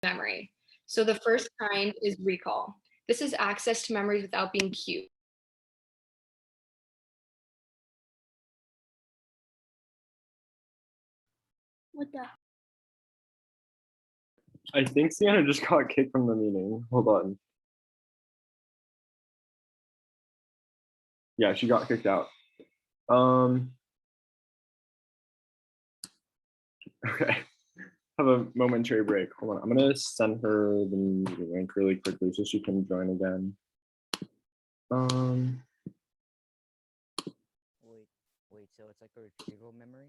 memory. So the first kind is recall. This is access to memories without being cued. What the? I think Sienna just got kicked from the meeting. Hold on. Yeah, she got kicked out. Okay. Have a momentary break. Hold on. I'm gonna send her the meeting link really quickly so she can join again. Wait, so it's like a retrieval memory?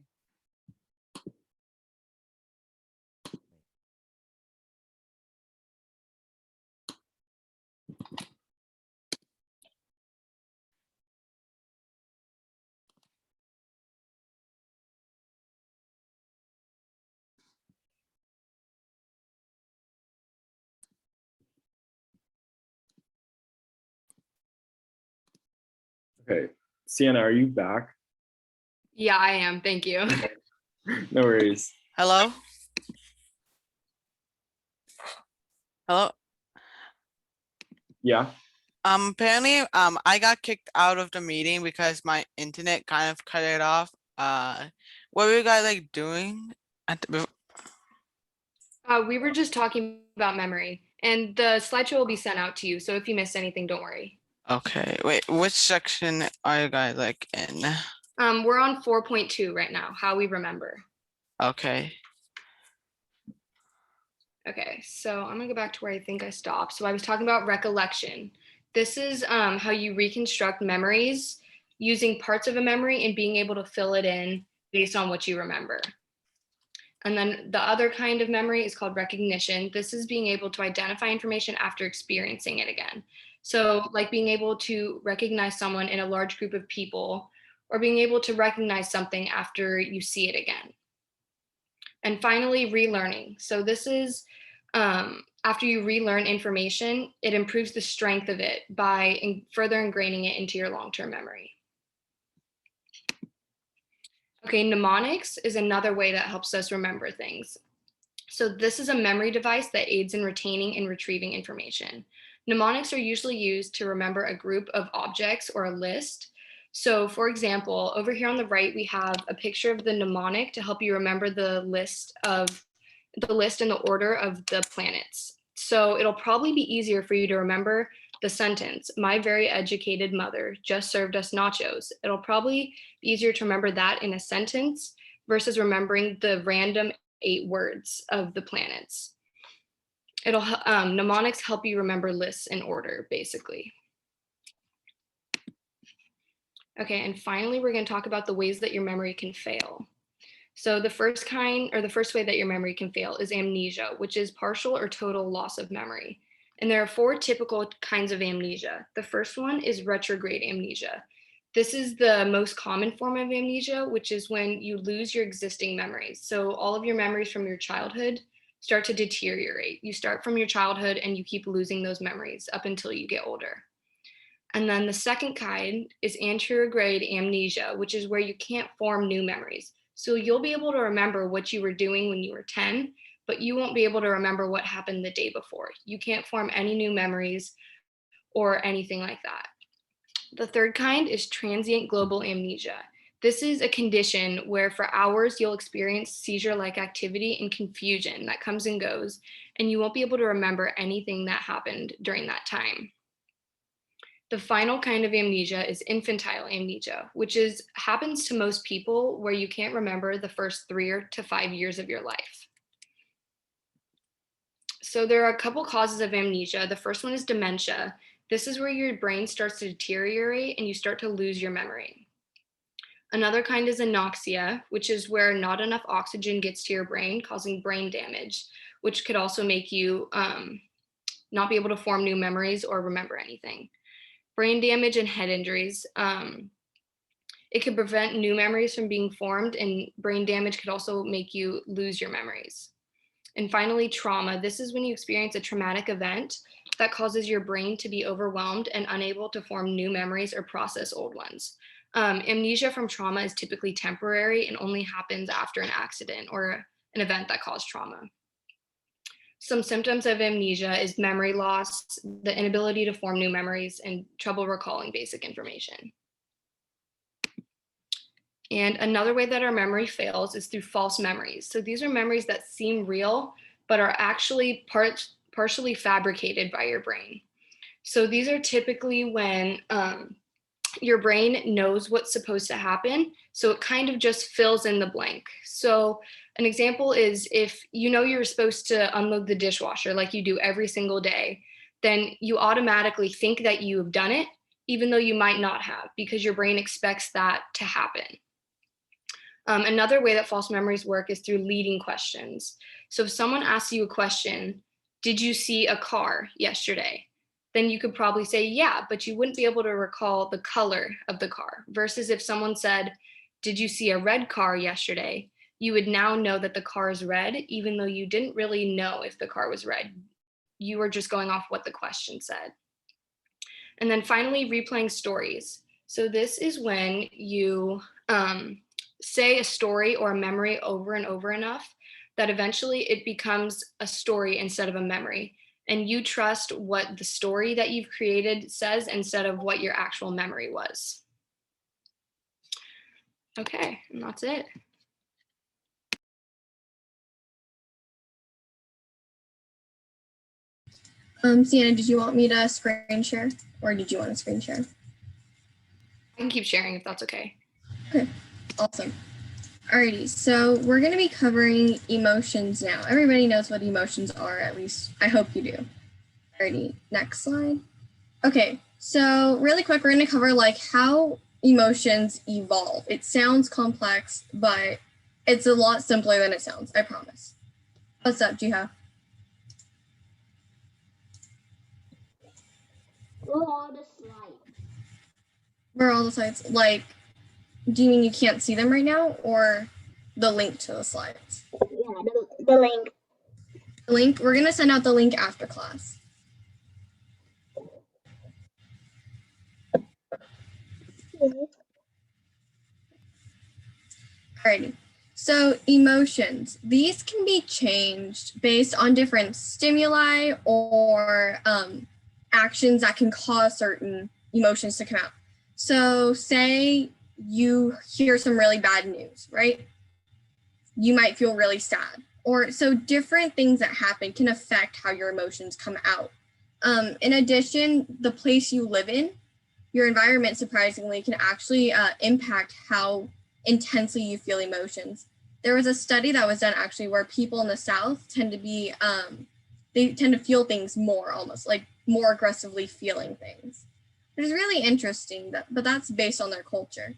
Okay. Sienna, are you back? Yeah, I am. Thank you. No worries. Hello? Hello? Yeah. Apparently, I got kicked out of the meeting because my internet kind of cut it off. What were you guys like doing at the, We were just talking about memory, and the slideshow will be sent out to you. So if you missed anything, don't worry. okay, wait, which section are you guys like in? We're on 4.2 right now, how we remember. Okay. Okay, so I'm gonna go back to where I think I stopped. So I was talking about recollection. This is how you reconstruct memories using parts of a memory and being able to fill it in based on what you remember. And then the other kind of memory is called recognition. This is being able to identify information after experiencing it again. So, like being able to recognize someone in a large group of people, or being able to recognize something after you see it again. And finally, relearning. So, this is after you relearn information, it improves the strength of it by further ingraining it into your long term memory. Okay, mnemonics is another way that helps us remember things. So this is a memory device that aids in retaining and retrieving information. Mnemonics are usually used to remember a group of objects or a list. So for example, over here on the right, we have a picture of the mnemonic to help you remember the list in the order of the planets. So it'll probably be easier for you to remember the sentence, "My very educated mother just served us nachos." It'll probably be easier to remember that in a sentence versus remembering the random 8 words of the planets. Mnemonics help you remember lists in order, basically. Okay, and finally, we're going to talk about the ways that your memory can fail. So the first way that your memory can fail is amnesia, which is partial or total loss of memory. And there are 4 typical kinds of amnesia. The first one is retrograde amnesia. This is the most common form of amnesia, which is when you lose your existing memories. So all of your memories from your childhood start to deteriorate. You start from your childhood and you keep losing those memories up until you get older. And then the second kind is anterograde amnesia, which is where you can't form new memories. So you'll be able to remember what you were doing when you were 10, but you won't be able to remember what happened the day before. You can't form any new memories or anything like that. The third kind is transient global amnesia. This is a condition where for hours you'll experience seizure-like activity and confusion that comes and goes, and you won't be able to remember anything that happened during that time. The final kind of amnesia is infantile amnesia, which happens to most people where you can't remember the first 3 to 5 years of your life. So there are a couple causes of amnesia. The first one is dementia. This is where your brain starts to deteriorate and you start to lose your memory. Another kind is anoxia, which is where not enough oxygen gets to your brain, causing brain damage, which could also make you not be able to form new memories or remember anything. Brain damage and head injuries. It could prevent new memories from being formed, and brain damage could also make you lose your memories. And finally, trauma. This is when you experience a traumatic event that causes your brain to be overwhelmed and unable to form new memories or process old ones. Amnesia from trauma is typically temporary and only happens after an accident or an event that caused trauma. Some symptoms of amnesia is memory loss, the inability to form new memories, and trouble recalling basic information. And another way that our memory fails is through false memories. So these are memories that seem real, but are actually partially fabricated by your brain. So these are typically when your brain knows what's supposed to happen, so it kind of just fills in the blank. So an example is if you know you're supposed to unload the dishwasher like you do every single day, then you automatically think that you have done it, even though you might not have, because your brain expects that to happen. Another way that false memories work is through leading questions. So if someone asks you a question, did you see a car yesterday? Then you could probably say, yeah, but you wouldn't be able to recall the color of the car. Versus if someone said, did you see a red car yesterday? You would now know that the car is red, even though you didn't really know if the car was red. You were just going off what the question said. And then finally, replaying stories. So this is when you say a story or a memory over and over enough that eventually it becomes a story instead of a memory. And you trust what the story that you've created says instead of what your actual memory was. Okay, and that's it. Sienna, did you want me to screen share or did you want to screen share? I can keep sharing if that's okay. Okay, awesome. Alrighty, so we're going to be covering emotions now. Everybody knows what emotions are, at least I hope you do. Alrighty, next slide. Okay, so really quick, we're going to cover like how emotions evolve. It sounds complex, but it's a lot simpler than it sounds, I promise. What's up, Jiha? Where are the slides? Where are all the slides? Like, do you mean you can't see them right now or the link to the slides? Yeah, the link. The link, we're going to send out the link after class. Alrighty. So emotions, these can be changed based on different stimuli or actions that can cause certain emotions to come out. So say you hear some really bad news, right? You might feel really sad. Or so different things that happen can affect how your emotions come out. In addition, the place you live in, your environment surprisingly can actually impact how intensely you feel emotions. There was a study that was done actually where people in the South tend to be, they tend to feel things more, almost like more aggressively feeling things. It is really interesting, but that's based on their culture.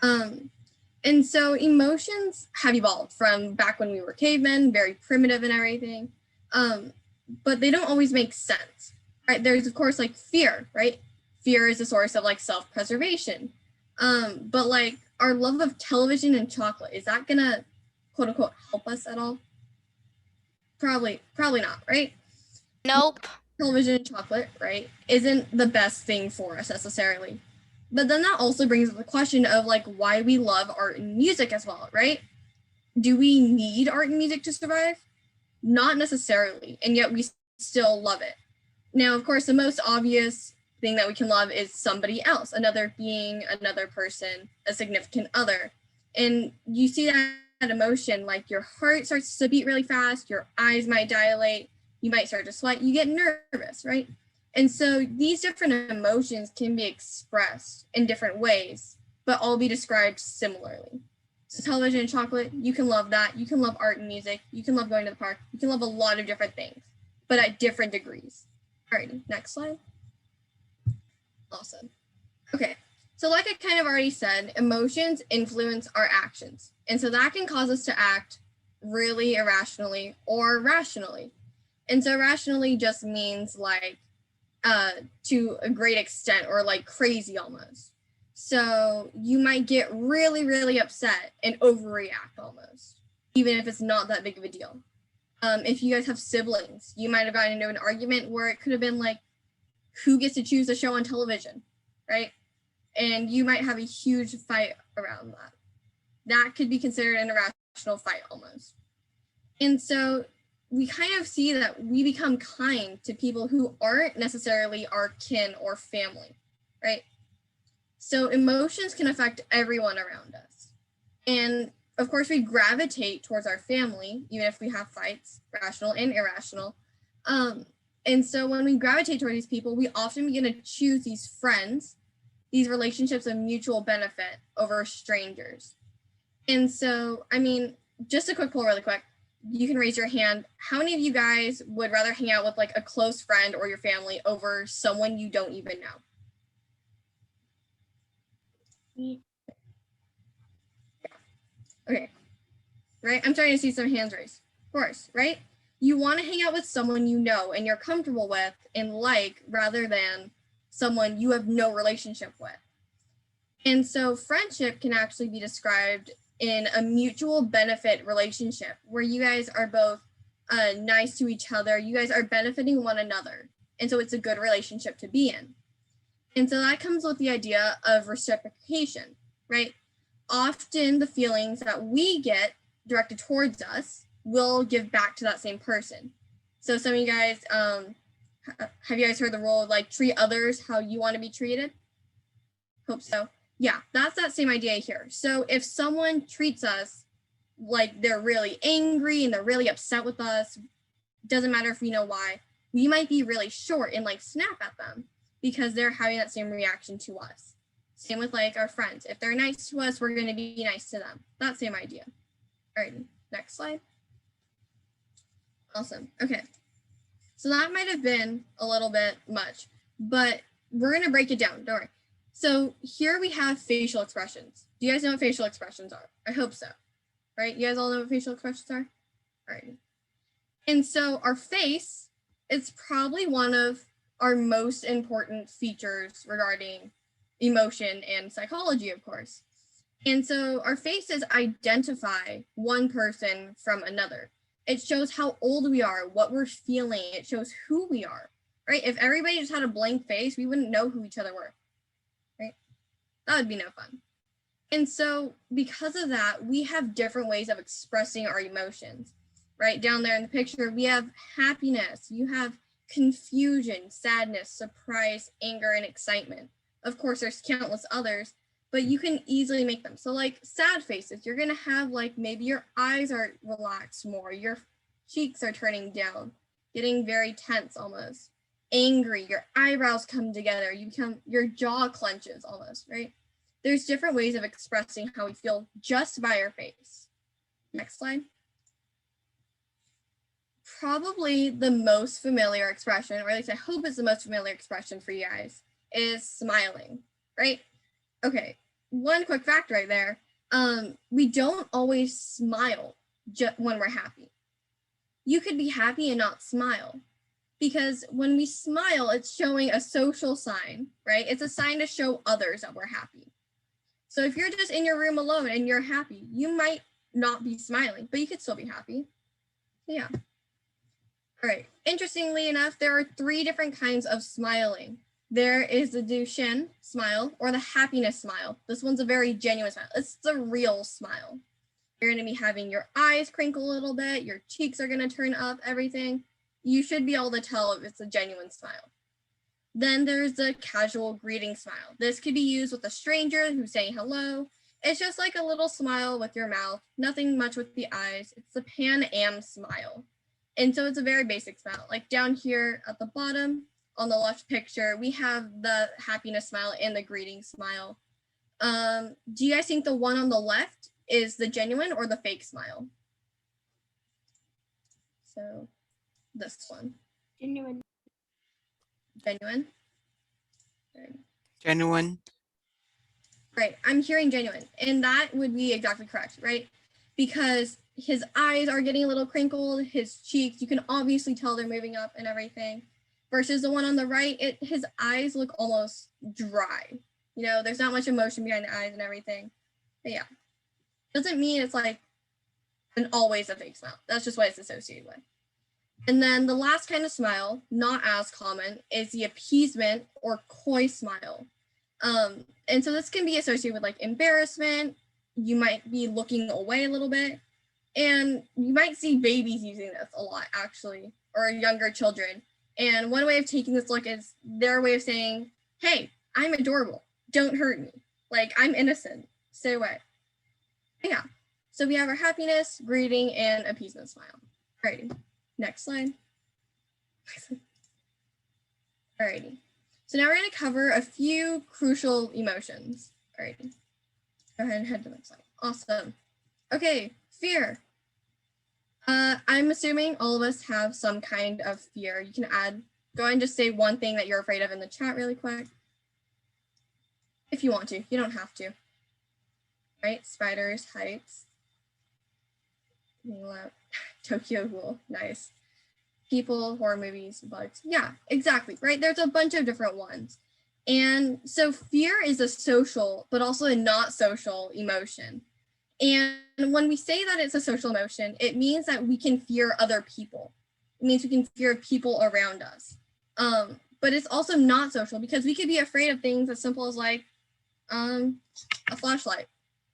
And so emotions have evolved from back when we were cavemen, very primitive and everything, but they don't always make sense, right? There's of course like fear, right? Fear is a source of like self-preservation. But like our love of television and chocolate, is that gonna quote unquote help us at all? Probably not, right? Nope. Television and chocolate, right, isn't the best thing for us necessarily. But then that also brings up the question of like why we love art and music as well, right? Do we need art and music to survive? Not necessarily, and yet we still love it. Now, of course, the most obvious thing that we can love is somebody else, another being, another person, a significant other. And you see that emotion, like your heart starts to beat really fast, your eyes might dilate, you might start to sweat, you get nervous, right? And so these different emotions can be expressed in different ways, but all be described similarly. So television and chocolate, you can love that. You can love art and music. You can love going to the park. You can love a lot of different things, but at different degrees. All right, next slide. Awesome. Okay, so like I kind of already said, emotions influence our actions. And so that can cause us to act really irrationally or rationally. And so rationally just means like to a great extent or like crazy almost. So you might get really, really upset and overreact almost, even if it's not that big of a deal. If you guys have siblings, you might have gotten into an argument where it could have been like, who gets to choose a show on television, right? And you might have a huge fight around that. That could be considered an irrational fight almost. And so we kind of see that we become kind to people who aren't necessarily our kin or family, right? So emotions can affect everyone around us. And of course, we gravitate towards our family, even if we have fights, rational and irrational. And so when we gravitate toward these people, we often begin to choose these friends, these relationships of mutual benefit over strangers. And so, I mean, just a quick poll really quick. You can raise your hand. How many of you guys would rather hang out with like a close friend or your family over someone you don't even know? Me. Okay, right? I'm starting to see some hands raised. Of course, right? You want to hang out with someone you know and you're comfortable with and like rather than someone you have no relationship with. And so friendship can actually be described in a mutual benefit relationship where you guys are both nice to each other. You guys are benefiting one another. And so it's a good relationship to be in. And so that comes with the idea of reciprocation, right? Often the feelings that we get directed towards us will give back to that same person. So some of you guys, have you guys heard the rule of like treat others how you want to be treated? Hope so. Yeah, that's that same idea here. So if someone treats us like they're really angry and they're really upset with us, doesn't matter if we know why, we might be really short and like snap at them because they're having that same reaction to us. Same with like our friends. If they're nice to us, we're going to be nice to them. That same idea. All right, next slide. Awesome. Okay. So that might have been a little bit much, but we're going to break it down. Don't worry. So here we have facial expressions. Do you guys know what facial expressions are? I hope so. Right? You guys all know what facial expressions are? All right. And so our face is probably one of our most important features regarding emotion and psychology, of course. And so our faces identify one person from another. It shows how old we are, what we're feeling. It shows who we are, right? If everybody just had a blank face, we wouldn't know who each other were, right? That would be no fun. And so because of that, we have different ways of expressing our emotions, right? Down there in the picture, we have happiness, you have confusion, sadness, surprise, anger, and excitement. Of course, there's countless others, but you can easily make them. So like sad faces, you're gonna have like maybe your eyes are relaxed more, your cheeks are turning down, getting very tense almost. Angry, your eyebrows come together, your jaw clenches almost, right? There's different ways of expressing how we feel just by our face. Next slide. Probably the most familiar expression, or at least I hope it's the most familiar expression for you guys, is smiling, right? Okay, one quick fact right there. We don't always smile when we're happy. You could be happy and not smile because when we smile, it's showing a social sign, right? It's a sign to show others that we're happy. So if you're just in your room alone and you're happy, you might not be smiling, but you could still be happy. Yeah. All right. Interestingly enough, there are 3 different kinds of smiling. There is the Duchenne smile or the happiness smile. This one's a very genuine smile. It's the real smile. You're going to be having your eyes crinkle a little bit. Your cheeks are going to turn up, everything. You should be able to tell if it's a genuine smile. Then there's the casual greeting smile. This could be used with a stranger who's saying hello. It's just like a little smile with your mouth, nothing much with the eyes. It's the Pan Am smile. And so it's a very basic smile. Like down here at the bottom on the left picture, we have the happiness smile and the greeting smile. Do you guys think the one on the left is the genuine or the fake smile? So this one. Genuine. Genuine. Right. Genuine. Right, I'm hearing genuine, and that would be exactly correct, right? Because his eyes are getting a little crinkled, his cheeks, you can obviously tell they're moving up and everything. Versus the one on the right, his eyes look almost dry. You know, there's not much emotion behind the eyes and everything. But yeah, doesn't mean it's like an always a fake smile. That's just what it's associated with. And then the last kind of smile, not as common, is the appeasement or coy smile. And so this can be associated with like embarrassment. You might be looking away a little bit. And you might see babies using this a lot, actually, or younger children. And one way of taking this look is their way of saying, hey, I'm adorable. Don't hurt me. Like, I'm innocent. Stay away. Yeah. So we have our happiness, greeting, and appeasement smile. Alrighty. Next slide. Alrighty. So now we're going to cover a few crucial emotions. Alrighty. Go ahead and head to the next slide. Awesome. Okay, fear. I'm assuming all of us have some kind of fear. You can go ahead and just say one thing that you're afraid of in the chat really quick. If you want to, you don't have to. Right? Spiders, heights. Tokyo Ghoul, nice. People, horror movies, bugs. Yeah, exactly, right? There's a bunch of different ones. And so fear is a social, but also a not social emotion. And when we say that it's a social emotion, it means that we can fear other people. It means we can fear people around us. But it's also not social because we could be afraid of things as simple as like a flashlight.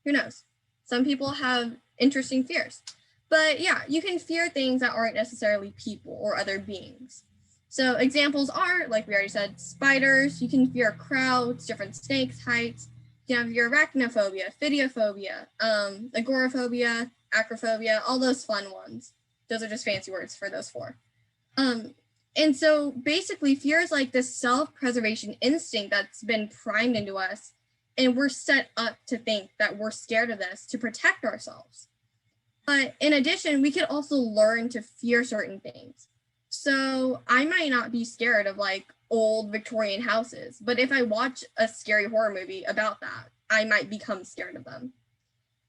Who knows? Some people have interesting fears. But yeah, you can fear things that aren't necessarily people or other beings. So examples are, like we already said, spiders. You can fear crowds, different snakes, heights. You can have your arachnophobia, phidiophobia, agoraphobia, acrophobia, all those fun ones. Those are just fancy words for those four. And so basically fear is like this self-preservation instinct that's been primed into us. And we're set up to think that we're scared of this to protect ourselves. But in addition, we could also learn to fear certain things. So I might not be scared of like old Victorian houses, but if I watch a scary horror movie about that, I might become scared of them.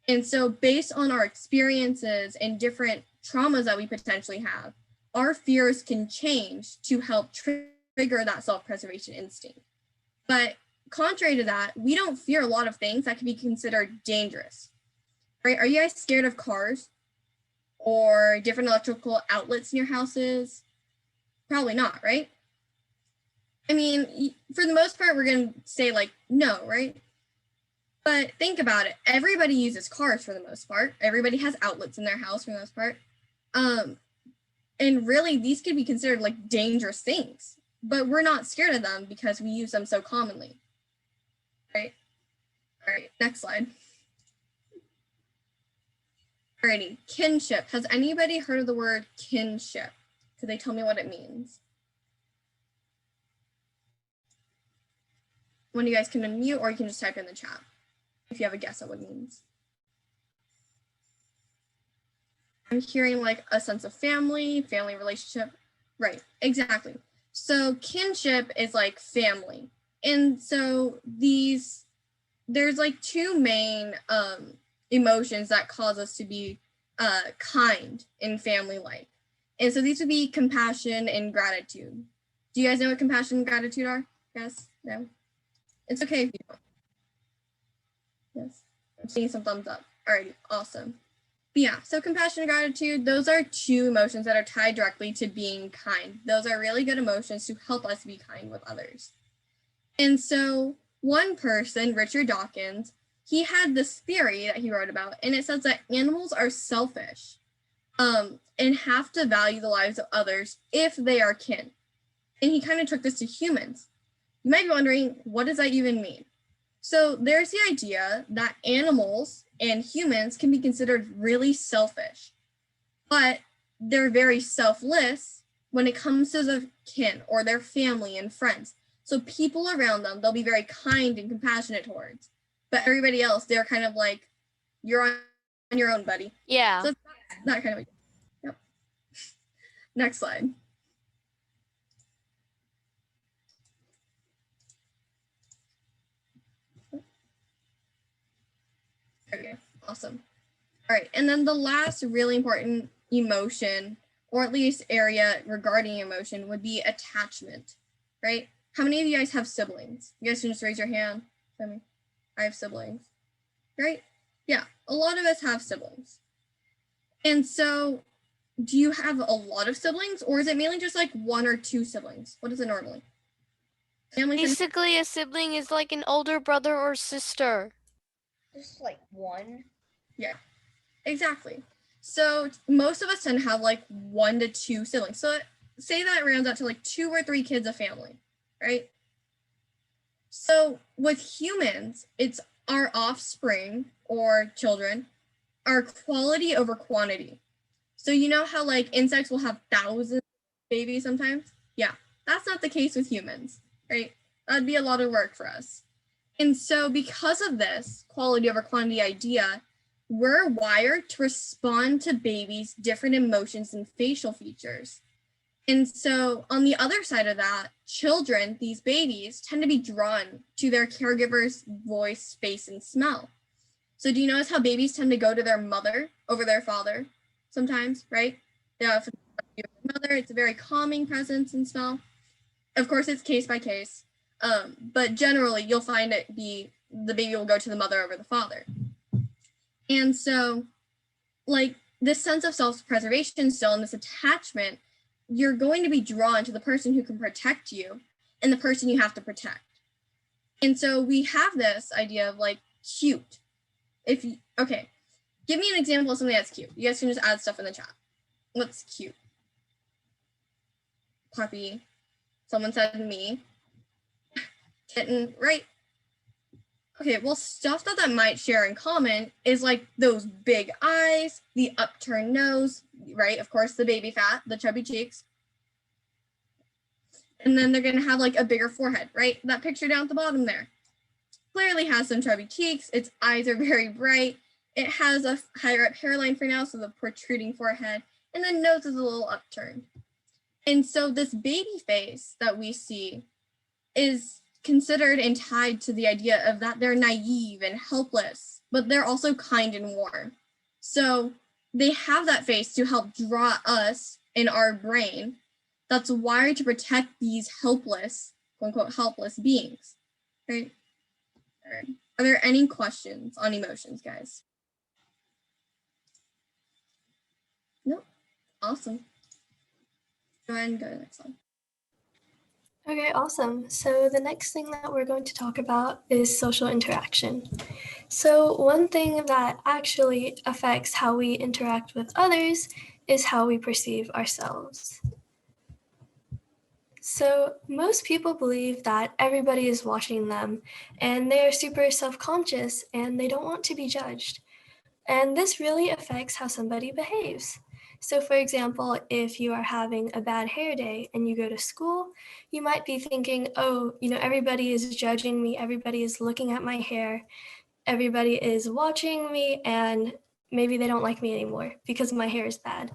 And so based on our experiences and different traumas that we potentially have, our fears can change to help trigger that self-preservation instinct. But contrary to that, we don't fear a lot of things that can be considered dangerous. Right? Are you guys scared of cars or different electrical outlets in your houses? Probably not, right? I mean, for the most part, we're going to say like, no, right? But think about it. Everybody uses cars for the most part. Everybody has outlets in their house for the most part. And really, these could be considered like dangerous things, but we're not scared of them because we use them so commonly, right? All right, next slide. Alrighty, kinship. Has anybody heard of the word kinship? Could they tell me what it means? One of you guys can unmute or you can just type in the chat if you have a guess at what it means. I'm hearing like a sense of family relationship. Right, exactly. So kinship is like family. And so there's like two main emotions that cause us to be kind in family life. And so these would be compassion and gratitude. Do you guys know what compassion and gratitude are? Yes? No? It's okay if you don't. Yes. I'm seeing some thumbs up. Alrighty, awesome. But yeah, so compassion and gratitude, those are two emotions that are tied directly to being kind. Those are really good emotions to help us be kind with others. And so one person, Richard Dawkins, he had this theory that he wrote about, and it says that animals are selfish and have to value the lives of others if they are kin. And he kind of took this to humans. You might be wondering, what does that even mean? So there's the idea that animals and humans can be considered really selfish, but they're very selfless when it comes to the kin or their family and friends. So people around them, they'll be very kind and compassionate towards. But everybody else, they're kind of like, you're on your own, buddy. Yeah. So it's that kind of, yep. Next slide. Okay, awesome. All right, and then the last really important emotion, or at least area regarding emotion, would be attachment, right? How many of you guys have siblings? You guys can just raise your hand. I have siblings, right? Yeah, a lot of us have siblings. And so do you have a lot of siblings, or is it mainly just like one or two siblings? What is it normally? Family. Basically, a sibling is like an older brother or sister. Just like one. Yeah, exactly. So most of us tend to have like 1 to 2 siblings. So say that rounds out to like 2 or 3 kids a family, right? So with humans, it's our offspring or children are quality over quantity. So you know how like insects will have thousands of babies sometimes? Yeah, that's not the case with humans, right? That'd be a lot of work for us. And so because of this quality over quantity idea, we're wired to respond to babies' different emotions and facial features. And so on the other side of that, children, these babies, tend to be drawn to their caregiver's voice, face, and smell. So do you notice how babies tend to go to their mother over their father sometimes, right? Yeah, if it's mother, it's a very calming presence and smell. Of course, it's case by case, but generally you'll find it be the baby will go to the mother over the father. And so like this sense of self-preservation still and this attachment, you're going to be drawn to the person who can protect you and the person you have to protect. And so we have this idea of like cute. If you, okay, give me an example of something that's cute. You guys can just add stuff in the chat. What's cute? Puppy. Someone said me. Kitten, right? Okay, well, stuff that might share in common is like those big eyes, the upturned nose, right? Of course, the baby fat, the chubby cheeks. And then they're gonna have like a bigger forehead, right? That picture down at the bottom there clearly has some chubby cheeks. Its eyes are very bright. It has a higher up hairline for now, so the protruding forehead, and the nose is a little upturned. And so this baby face that we see is considered and tied to the idea of that they're naive and helpless, but they're also kind and warm. So they have that face to help draw us in our brain that's wired to protect these helpless, quote unquote, helpless beings, right? All right. Are there any questions on emotions, guys? Nope. Awesome. Go ahead and go to the next one. Okay, awesome. So the next thing that we're going to talk about is social interaction. So one thing that actually affects how we interact with others is how we perceive ourselves. So most people believe that everybody is watching them and they are super self-conscious and they don't want to be judged. And this really affects how somebody behaves. So for example, if you are having a bad hair day and you go to school, you might be thinking, oh, everybody is judging me, everybody is looking at my hair, everybody is watching me, and maybe they don't like me anymore because my hair is bad.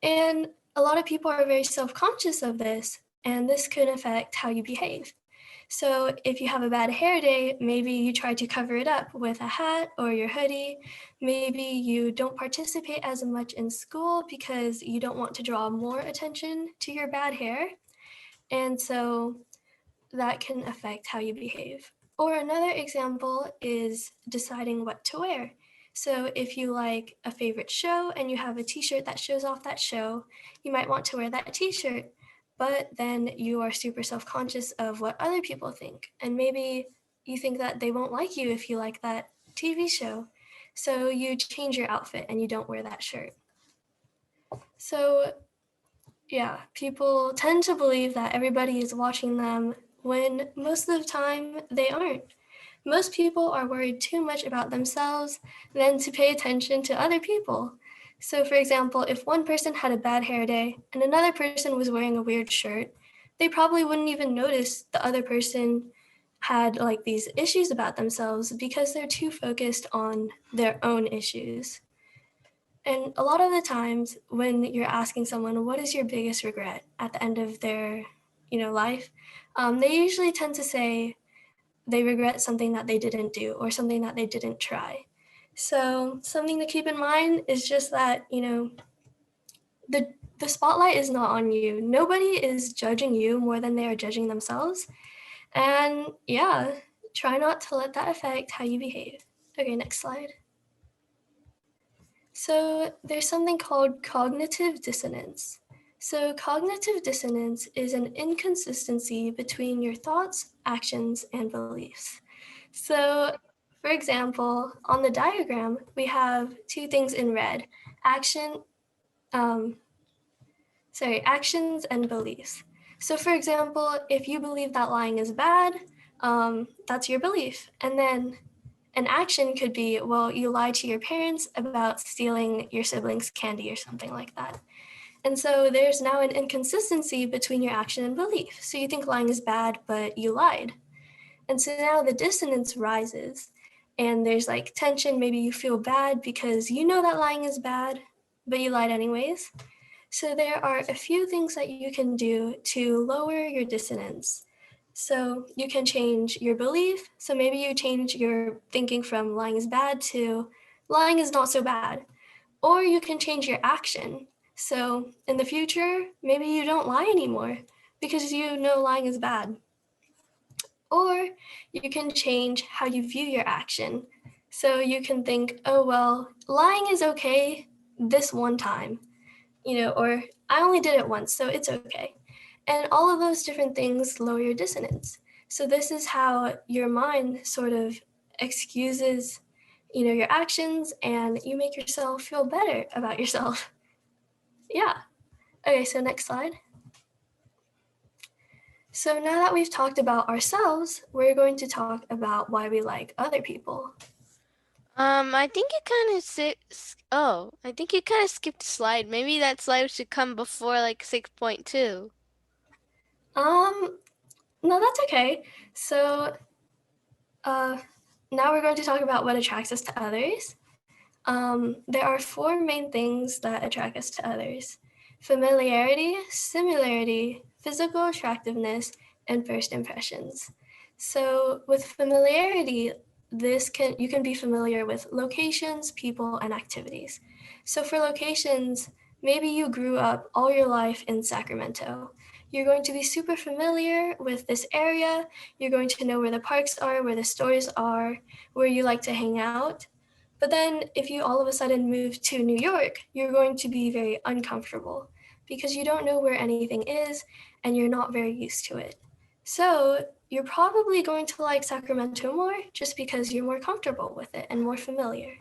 And a lot of people are very self-conscious of this, and this could affect how you behave. So if you have a bad hair day, maybe you try to cover it up with a hat or your hoodie. Maybe you don't participate as much in school because you don't want to draw more attention to your bad hair. And so that can affect how you behave. Or another example is deciding what to wear. So if you like a favorite show and you have a t-shirt that shows off that show, you might want to wear that t-shirt. But then you are super self-conscious of what other people think. And maybe you think that they won't like you if you like that TV show. So you change your outfit and you don't wear that shirt. So yeah, people tend to believe that everybody is watching them when most of the time they aren't. Most people are worried too much about themselves than to pay attention to other people. So for example, if one person had a bad hair day and another person was wearing a weird shirt, they probably wouldn't even notice the other person had like these issues about themselves because they're too focused on their own issues. And a lot of the times when you're asking someone, what is your biggest regret at the end of their, life, they usually tend to say they regret something that they didn't do or something that they didn't try. So something to keep in mind is just that, the spotlight is not on you. Nobody is judging you more than they are judging themselves. And yeah, try not to let that affect how you behave. Okay, next slide. So there's something called cognitive dissonance. So cognitive dissonance is an inconsistency between your thoughts, actions, and beliefs. So for example, on the diagram, we have two things in red. actions and beliefs. So for example, if you believe that lying is bad, that's your belief. And then an action could be, well, you lied to your parents about stealing your sibling's candy or something like that. And so there's now an inconsistency between your action and belief. So you think lying is bad, but you lied. And so now the dissonance rises and there's like tension. Maybe you feel bad because you know that lying is bad, but you lied anyways. So there are a few things that you can do to lower your dissonance. So you can change your belief. So maybe you change your thinking from lying is bad to lying is not so bad. Or you can change your action. So in the future, maybe you don't lie anymore because you know lying is bad. Or you can change how you view your action. So you can think, oh, well, lying is okay this one time, or I only did it once, so it's okay. And all of those different things lower your dissonance. So this is how your mind sort of excuses, your actions, and you make yourself feel better about yourself. Yeah. Okay, so next slide. So now that we've talked about ourselves, we're going to talk about why we like other people. I think you kind of I think you kind of skipped a slide. Maybe that slide should come before like 6.2. No, that's okay. So now we're going to talk about what attracts us to others. There are 4 main things that attract us to others: familiarity, similarity, physical attractiveness, and first impressions. So with familiarity, you can be familiar with locations, people, and activities. So for locations, maybe you grew up all your life in Sacramento. You're going to be super familiar with this area. You're going to know where the parks are, where the stores are, where you like to hang out. But then if you all of a sudden move to New York, you're going to be very uncomfortable because you don't know where anything is and you're not very used to it. So you're probably going to like Sacramento more just because you're more comfortable with it and more familiar.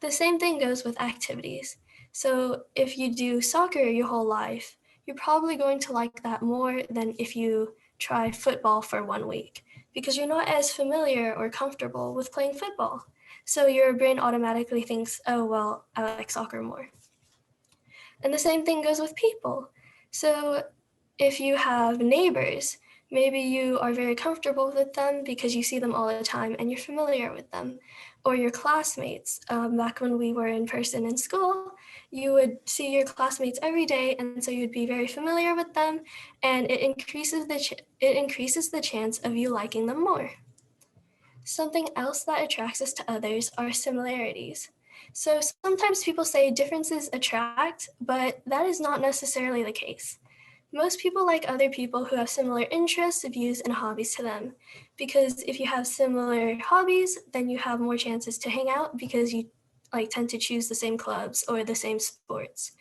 The same thing goes with activities. So if you do soccer your whole life, you're probably going to like that more than if you try football for 1 week because you're not as familiar or comfortable with playing football. So your brain automatically thinks, oh, well, I like soccer more. And the same thing goes with people. So if you have neighbors, maybe you are very comfortable with them because you see them all the time and you're familiar with them. Or your classmates. Back when we were in person in school, you would see your classmates every day, and so you'd be very familiar with them, and it increases the chance of you liking them more. Something else that attracts us to others are similarities. So sometimes people say differences attract, but that is not necessarily the case. Most people like other people who have similar interests, views, and hobbies to them. Because if you have similar hobbies, then you have more chances to hang out because you tend to choose the same clubs or the same sports.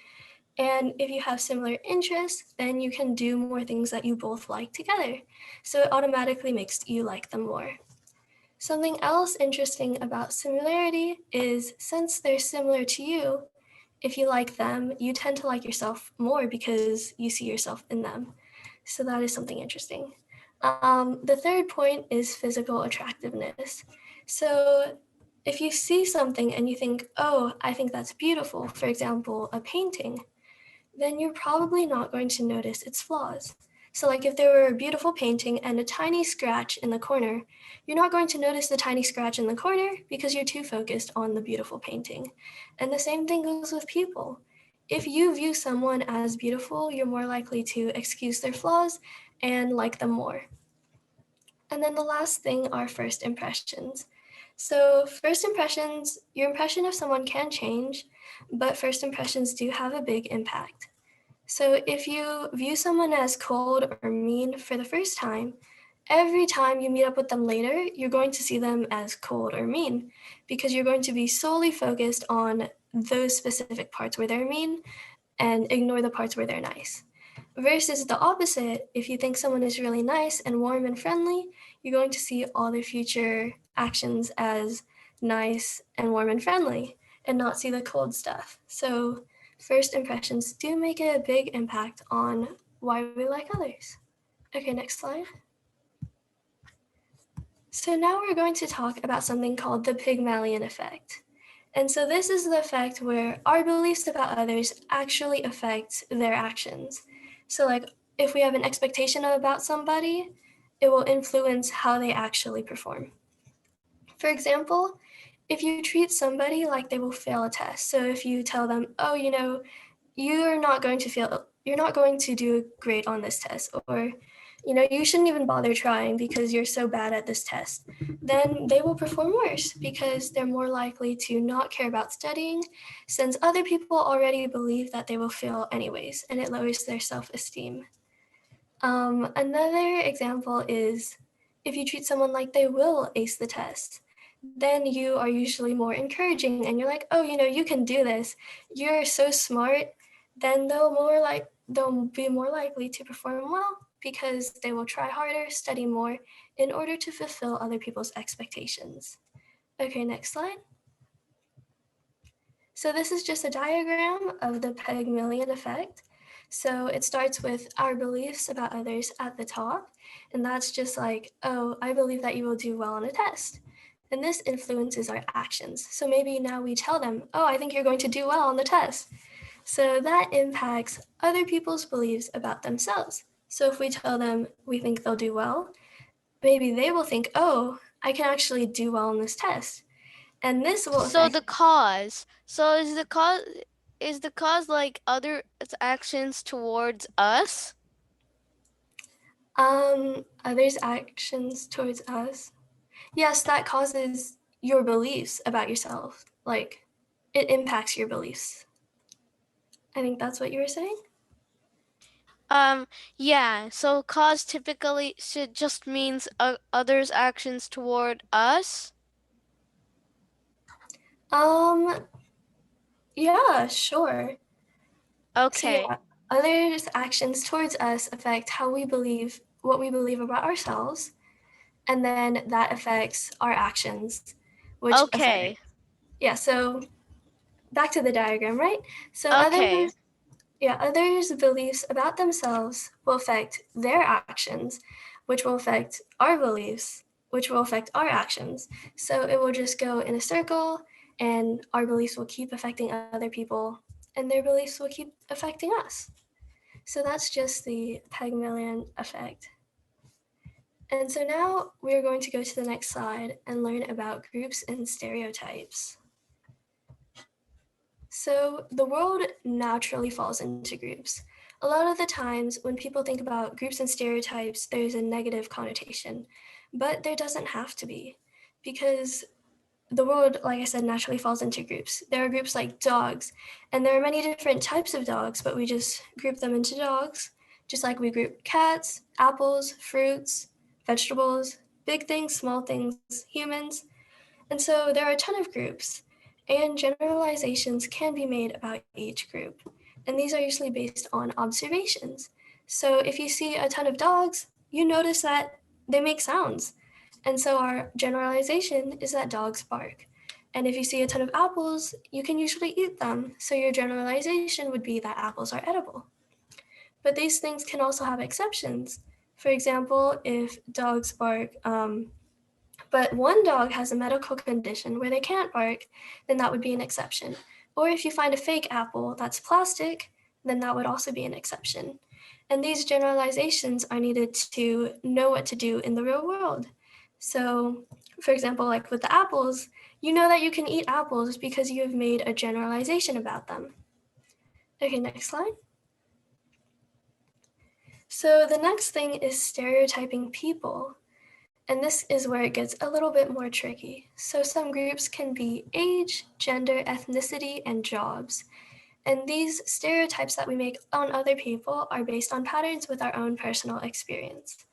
And if you have similar interests, then you can do more things that you both like together. So it automatically makes you like them more. Something else interesting about similarity is since they're similar to you, if you like them, you tend to like yourself more because you see yourself in them. So that is something interesting. The third point is physical attractiveness. So if you see something and you think, oh, I think that's beautiful, for example, a painting, then you're probably not going to notice its flaws. So like if there were a beautiful painting and a tiny scratch in the corner, you're not going to notice the tiny scratch in the corner because you're too focused on the beautiful painting. And the same thing goes with people. If you view someone as beautiful, you're more likely to excuse their flaws and like them more. And then the last thing are first impressions. So first impressions, your impression of someone can change, but first impressions do have a big impact. So if you view someone as cold or mean for the first time, every time you meet up with them later, you're going to see them as cold or mean because you're going to be solely focused on those specific parts where they're mean and ignore the parts where they're nice. Versus the opposite, if you think someone is really nice and warm and friendly, you're going to see all their future actions as nice and warm and friendly. and not see the cold stuff. So first impressions do make a big impact on why we like others. Okay, next slide. So now we're going to talk about something called the Pygmalion effect. And so this is the effect where our beliefs about others actually affect their actions. So like if we have an expectation about somebody, it will influence how they actually perform. For example, if you treat somebody like they will fail a test, so if you tell them, oh, you're not going to do great on this test, or you shouldn't even bother trying because you're so bad at this test, then they will perform worse because they're more likely to not care about studying, since other people already believe that they will fail anyways, and it lowers their self-esteem. Another example is if you treat someone like they will ace the test, then you are usually more encouraging and you're like, oh, you can do this. You're so smart. Then they'll be more likely to perform well because they will try harder, study more in order to fulfill other people's expectations. Okay, next slide. So this is just a diagram of the Pygmalion effect. So it starts with our beliefs about others at the top, and that's just like, oh, I believe that you will do well on a test. And this influences our actions. So maybe now we tell them, oh, I think you're going to do well on the test. So that impacts other people's beliefs about themselves. So if we tell them we think they'll do well, maybe they will think, oh, I can actually do well on this test. And this will So affect the cause. So is the cause like other actions towards us? others' actions towards us. Yes, that causes your beliefs about yourself. Like, it impacts your beliefs. I think that's what you were saying. Yeah. So cause typically should just means others' actions toward us. Yeah, sure. So Okay. yeah, others' actions towards us affect what we believe about ourselves, and then that affects our actions, which Okay. yeah, so back to the diagram, right? So Okay. others' beliefs about themselves will affect their actions, which will affect our beliefs, which will affect our actions. So it will just go in a circle, and our beliefs will keep affecting other people, and their beliefs will keep affecting us. So that's just the Pygmalion effect. And so now we're going to go to the next slide and learn about groups and stereotypes. So the world naturally falls into groups. A lot of the times when people think about groups and stereotypes, there's a negative connotation, but there doesn't have to be, because the world, like I said, naturally falls into groups. There are groups like dogs, and there are many different types of dogs, but we just group them into dogs, just like we group cats, apples, fruits, vegetables, big things, small things, humans. And so there are a ton of groups, and generalizations can be made about each group. And these are usually based on observations. So if you see a ton of dogs, you notice that they make sounds. And so our generalization is that dogs bark. And if you see a ton of apples, you can usually eat them. So your generalization would be that apples are edible. But these things can also have exceptions. For example, if dogs bark, but one dog has a medical condition where they can't bark, then that would be an exception. Or if you find a fake apple that's plastic, then that would also be an exception. And these generalizations are needed to know what to do in the real world. So, for example, like with the apples, you know that you can eat apples because you have made a generalization about them. Okay, next slide. So the next thing is stereotyping people. And this is where it gets a little bit more tricky. So some groups can be age, gender, ethnicity, and jobs. And these stereotypes that we make on other people are based on patterns with our own personal experience.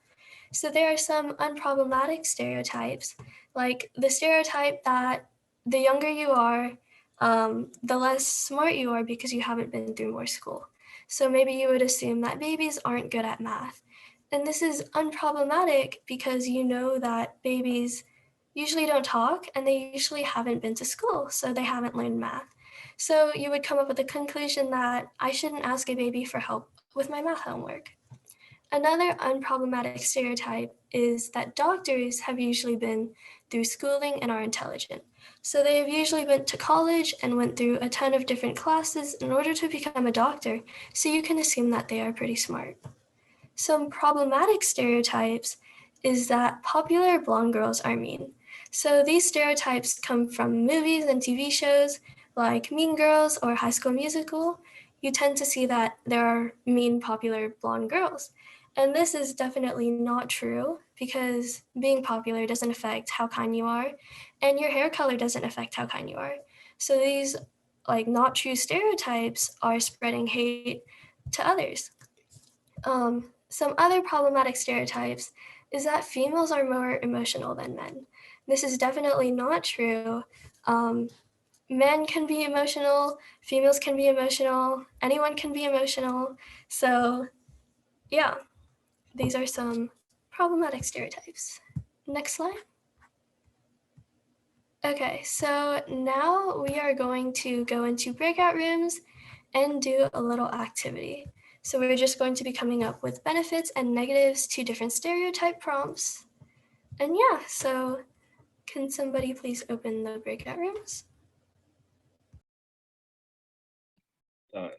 So there are some unproblematic stereotypes, like the stereotype that the younger you are, the less smart you are because you haven't been through more school. So maybe you would assume that babies aren't good at math. And this is unproblematic because you know that babies, usually don't talk and they usually haven't been to school, so they haven't learned math. So you would come up with the conclusion that I shouldn't ask a baby for help with my math homework. Another unproblematic stereotype is that doctors have usually been through schooling and are intelligent. So they have usually went to college and went through a ton of different classes in order to become a doctor, so you can assume that they are pretty smart. Some problematic stereotypes is that popular blonde girls are mean. So these stereotypes come from movies and TV shows like Mean Girls or High School Musical. You tend to see that there are mean popular blonde girls. And this is definitely not true because being popular doesn't affect how kind you are, and your hair color doesn't affect how kind you are. So these not true stereotypes are spreading hate to others. Some other problematic stereotypes is that females are more emotional than men. This is definitely not true. Men can be emotional, females can be emotional, anyone can be emotional. So yeah, these are some problematic stereotypes. Next slide. Okay, so now we are going to go into breakout rooms and do a little activity. So we're just going to be coming up with benefits and negatives to different stereotype prompts. And yeah, so can somebody please open the breakout rooms? Done.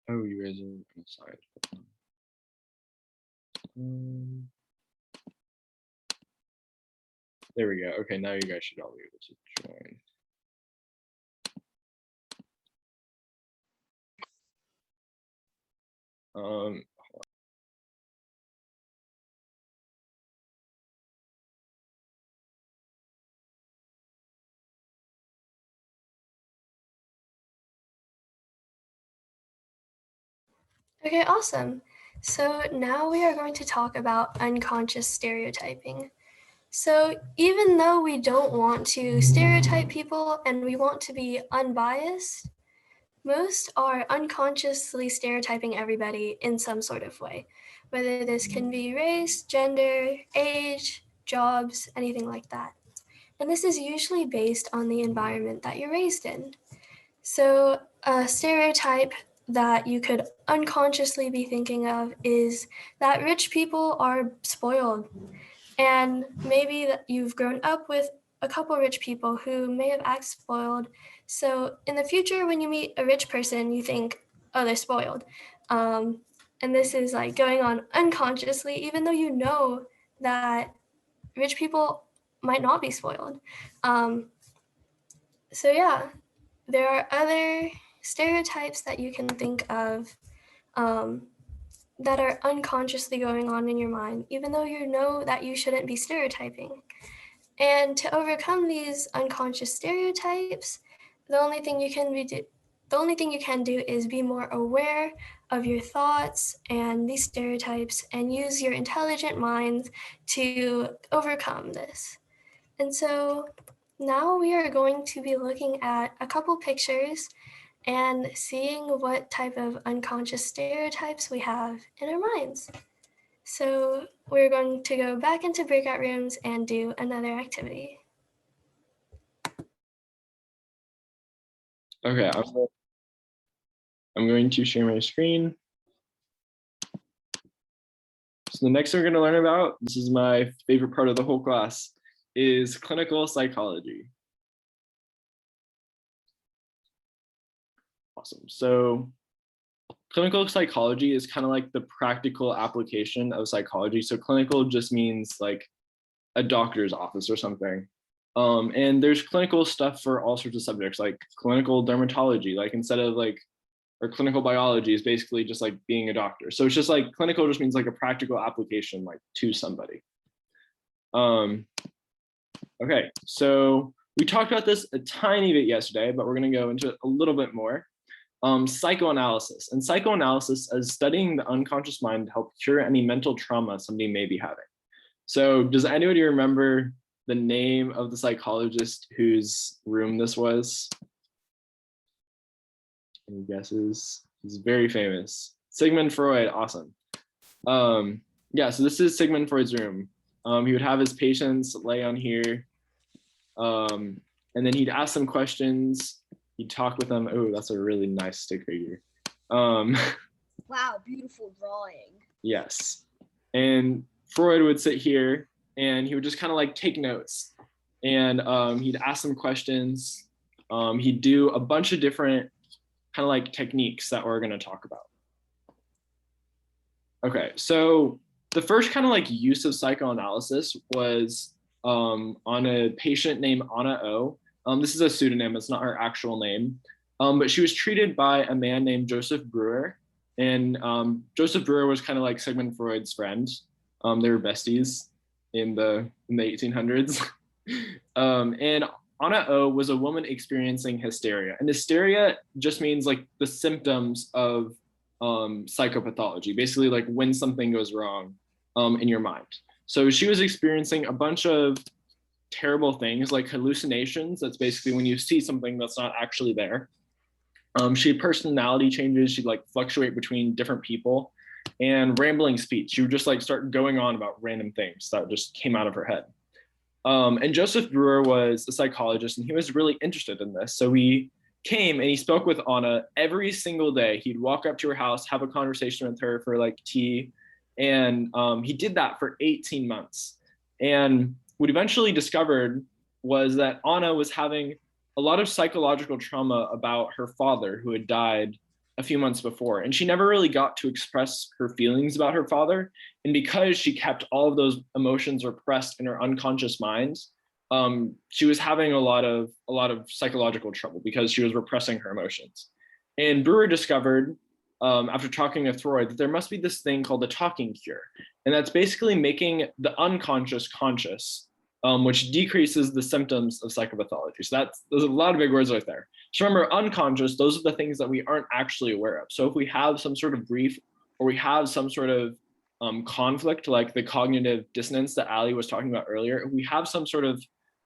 Oh, you guys are on the side. There we go. Okay, now you guys should all be able to join. Okay, awesome. So now we are going to talk about unconscious stereotyping. So even though we don't want to stereotype people and we want to be unbiased, most are unconsciously stereotyping everybody in some sort of way, whether this can be race, gender, age, jobs, anything like that. And this is usually based on the environment that you're raised in. So a stereotype that you could unconsciously be thinking of is that rich people are spoiled. And maybe that you've grown up with a couple rich people who may have acted spoiled. So in the future, when you meet a rich person, you think, oh, they're spoiled. And this is going on unconsciously, even though you know that rich people might not be spoiled. So yeah, there are other stereotypes that you can think of that are unconsciously going on in your mind, even though you know that you shouldn't be stereotyping. And to overcome these unconscious stereotypes, the only thing you can do is be more aware of your thoughts and these stereotypes and use your intelligent mind to overcome this. And so now we are going to be looking at a couple pictures and seeing what type of unconscious stereotypes we have in our minds. So we're going to go back into breakout rooms and do another activity. Okay, I'm going to share my screen. So the next thing we're going to learn about, this is my favorite part of the whole class, is clinical psychology. Awesome. So clinical psychology is kind of like the practical application of psychology. So clinical just means like a doctor's office or something. And there's clinical stuff for all sorts of subjects, like clinical dermatology, like instead of or clinical biology is basically just like being a doctor. So it's just like clinical just means like a practical application like to somebody. Okay, so we talked about this a tiny bit yesterday, but we're going to go into it a little bit more. Psychoanalysis. And psychoanalysis is studying the unconscious mind to help cure any mental trauma somebody may be having. So does anybody remember the name of the psychologist whose room this was? Any guesses? He's very famous. Sigmund Freud, awesome. Yeah, so this is Sigmund Freud's room. He would have his patients lay on here, and then he'd ask them questions. He'd talk with them. Oh, that's a really nice stick figure. Wow, beautiful drawing. Yes. And Freud would sit here and he would just kind of like take notes, and he'd ask them questions. He'd do a bunch of different kind of like techniques that we're going to talk about. Okay, so the first kind of like use of psychoanalysis was on a patient named Anna O. This is a pseudonym, it's not her actual name, but she was treated by a man named Joseph Breuer. And Joseph Breuer was kind of like Sigmund Freud's friend. They were besties in the 1800s. And Anna O was a woman experiencing hysteria. And hysteria just means like the symptoms of psychopathology, basically like when something goes wrong in your mind. So she was experiencing a bunch of terrible things like hallucinations. That's basically when you see something that's not actually there. She had personality changes. She'd like fluctuate between different people, and rambling speech. She would just like start going on about random things that just came out of her head. And Joseph Breuer was a psychologist, and he was really interested in this. So he came and he spoke with Anna every single day. He'd walk up to her house, have a conversation with her for like tea. And he did that for 18 months. And what he eventually discovered was that Anna was having a lot of psychological trauma about her father, who had died a few months before. And she never really got to express her feelings about her father. And because she kept all of those emotions repressed in her unconscious mind, she was having a lot of psychological trouble because she was repressing her emotions. And Breuer discovered, after talking with Freud, that there must be this thing called the talking cure. And that's basically making the unconscious conscious, which decreases the symptoms of psychopathology. So there's a lot of big words right there. So remember, unconscious, those are the things that we aren't actually aware of. So if we have some sort of grief, or we have some sort of conflict, like the cognitive dissonance that Ali was talking about earlier, if we have some sort of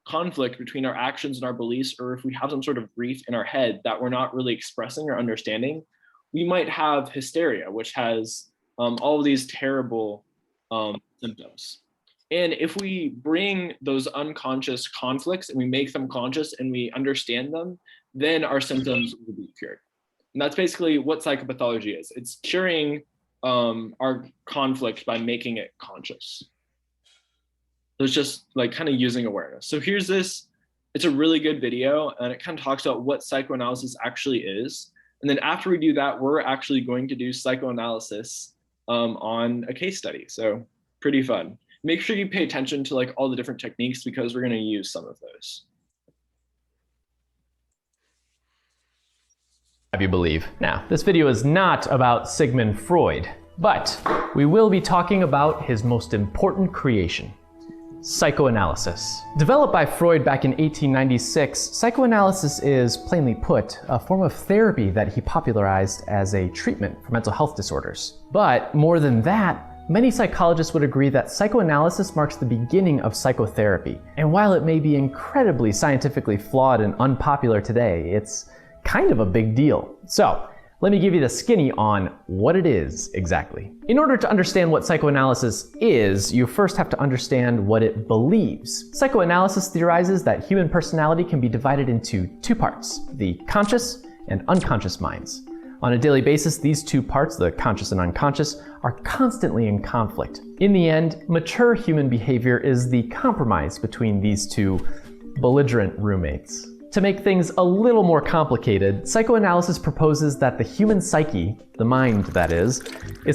conflict between our actions and our beliefs, or if we have some sort of grief in our head that we're not really expressing or understanding, we might have hysteria, which has all of these terrible symptoms. And if we bring those unconscious conflicts and we make them conscious and we understand them, then our symptoms will be cured. And that's basically what psychopathology is. It's curing our conflict by making it conscious. So it's just like kind of using awareness. So here's this, it's a really good video, and it kind of talks about what psychoanalysis actually is. And then after we do that, we're actually going to do psychoanalysis on a case study. So pretty fun. Make sure you pay attention to like all the different techniques, because we're going to use some of those. Have you believe. Now, this video is not about Sigmund Freud, but we will be talking about his most important creation, psychoanalysis. Developed by Freud back in 1896, psychoanalysis is, plainly put, a form of therapy that he popularized as a treatment for mental health disorders. But more than that, many psychologists would agree that psychoanalysis marks the beginning of psychotherapy. And while it may be incredibly scientifically flawed and unpopular today, it's kind of a big deal. So, let me give you the skinny on what it is exactly. In order to understand what psychoanalysis is, you first have to understand what it believes. Psychoanalysis theorizes that human personality can be divided into two parts, the conscious and unconscious minds. On a daily basis, these two parts, the conscious and unconscious, are constantly in conflict. In the end, mature human behavior is the compromise between these two belligerent roommates. To make things a little more complicated, psychoanalysis proposes that the human psyche, the mind that is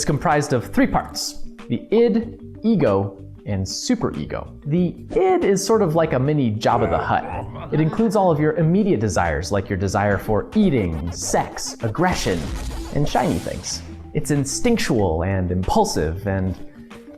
comprised of three parts: the id, ego, and superego. The id is sort of like a mini Jabba the Hutt. It includes all of your immediate desires, like your desire for eating, sex, aggression, and shiny things. It's instinctual and impulsive and,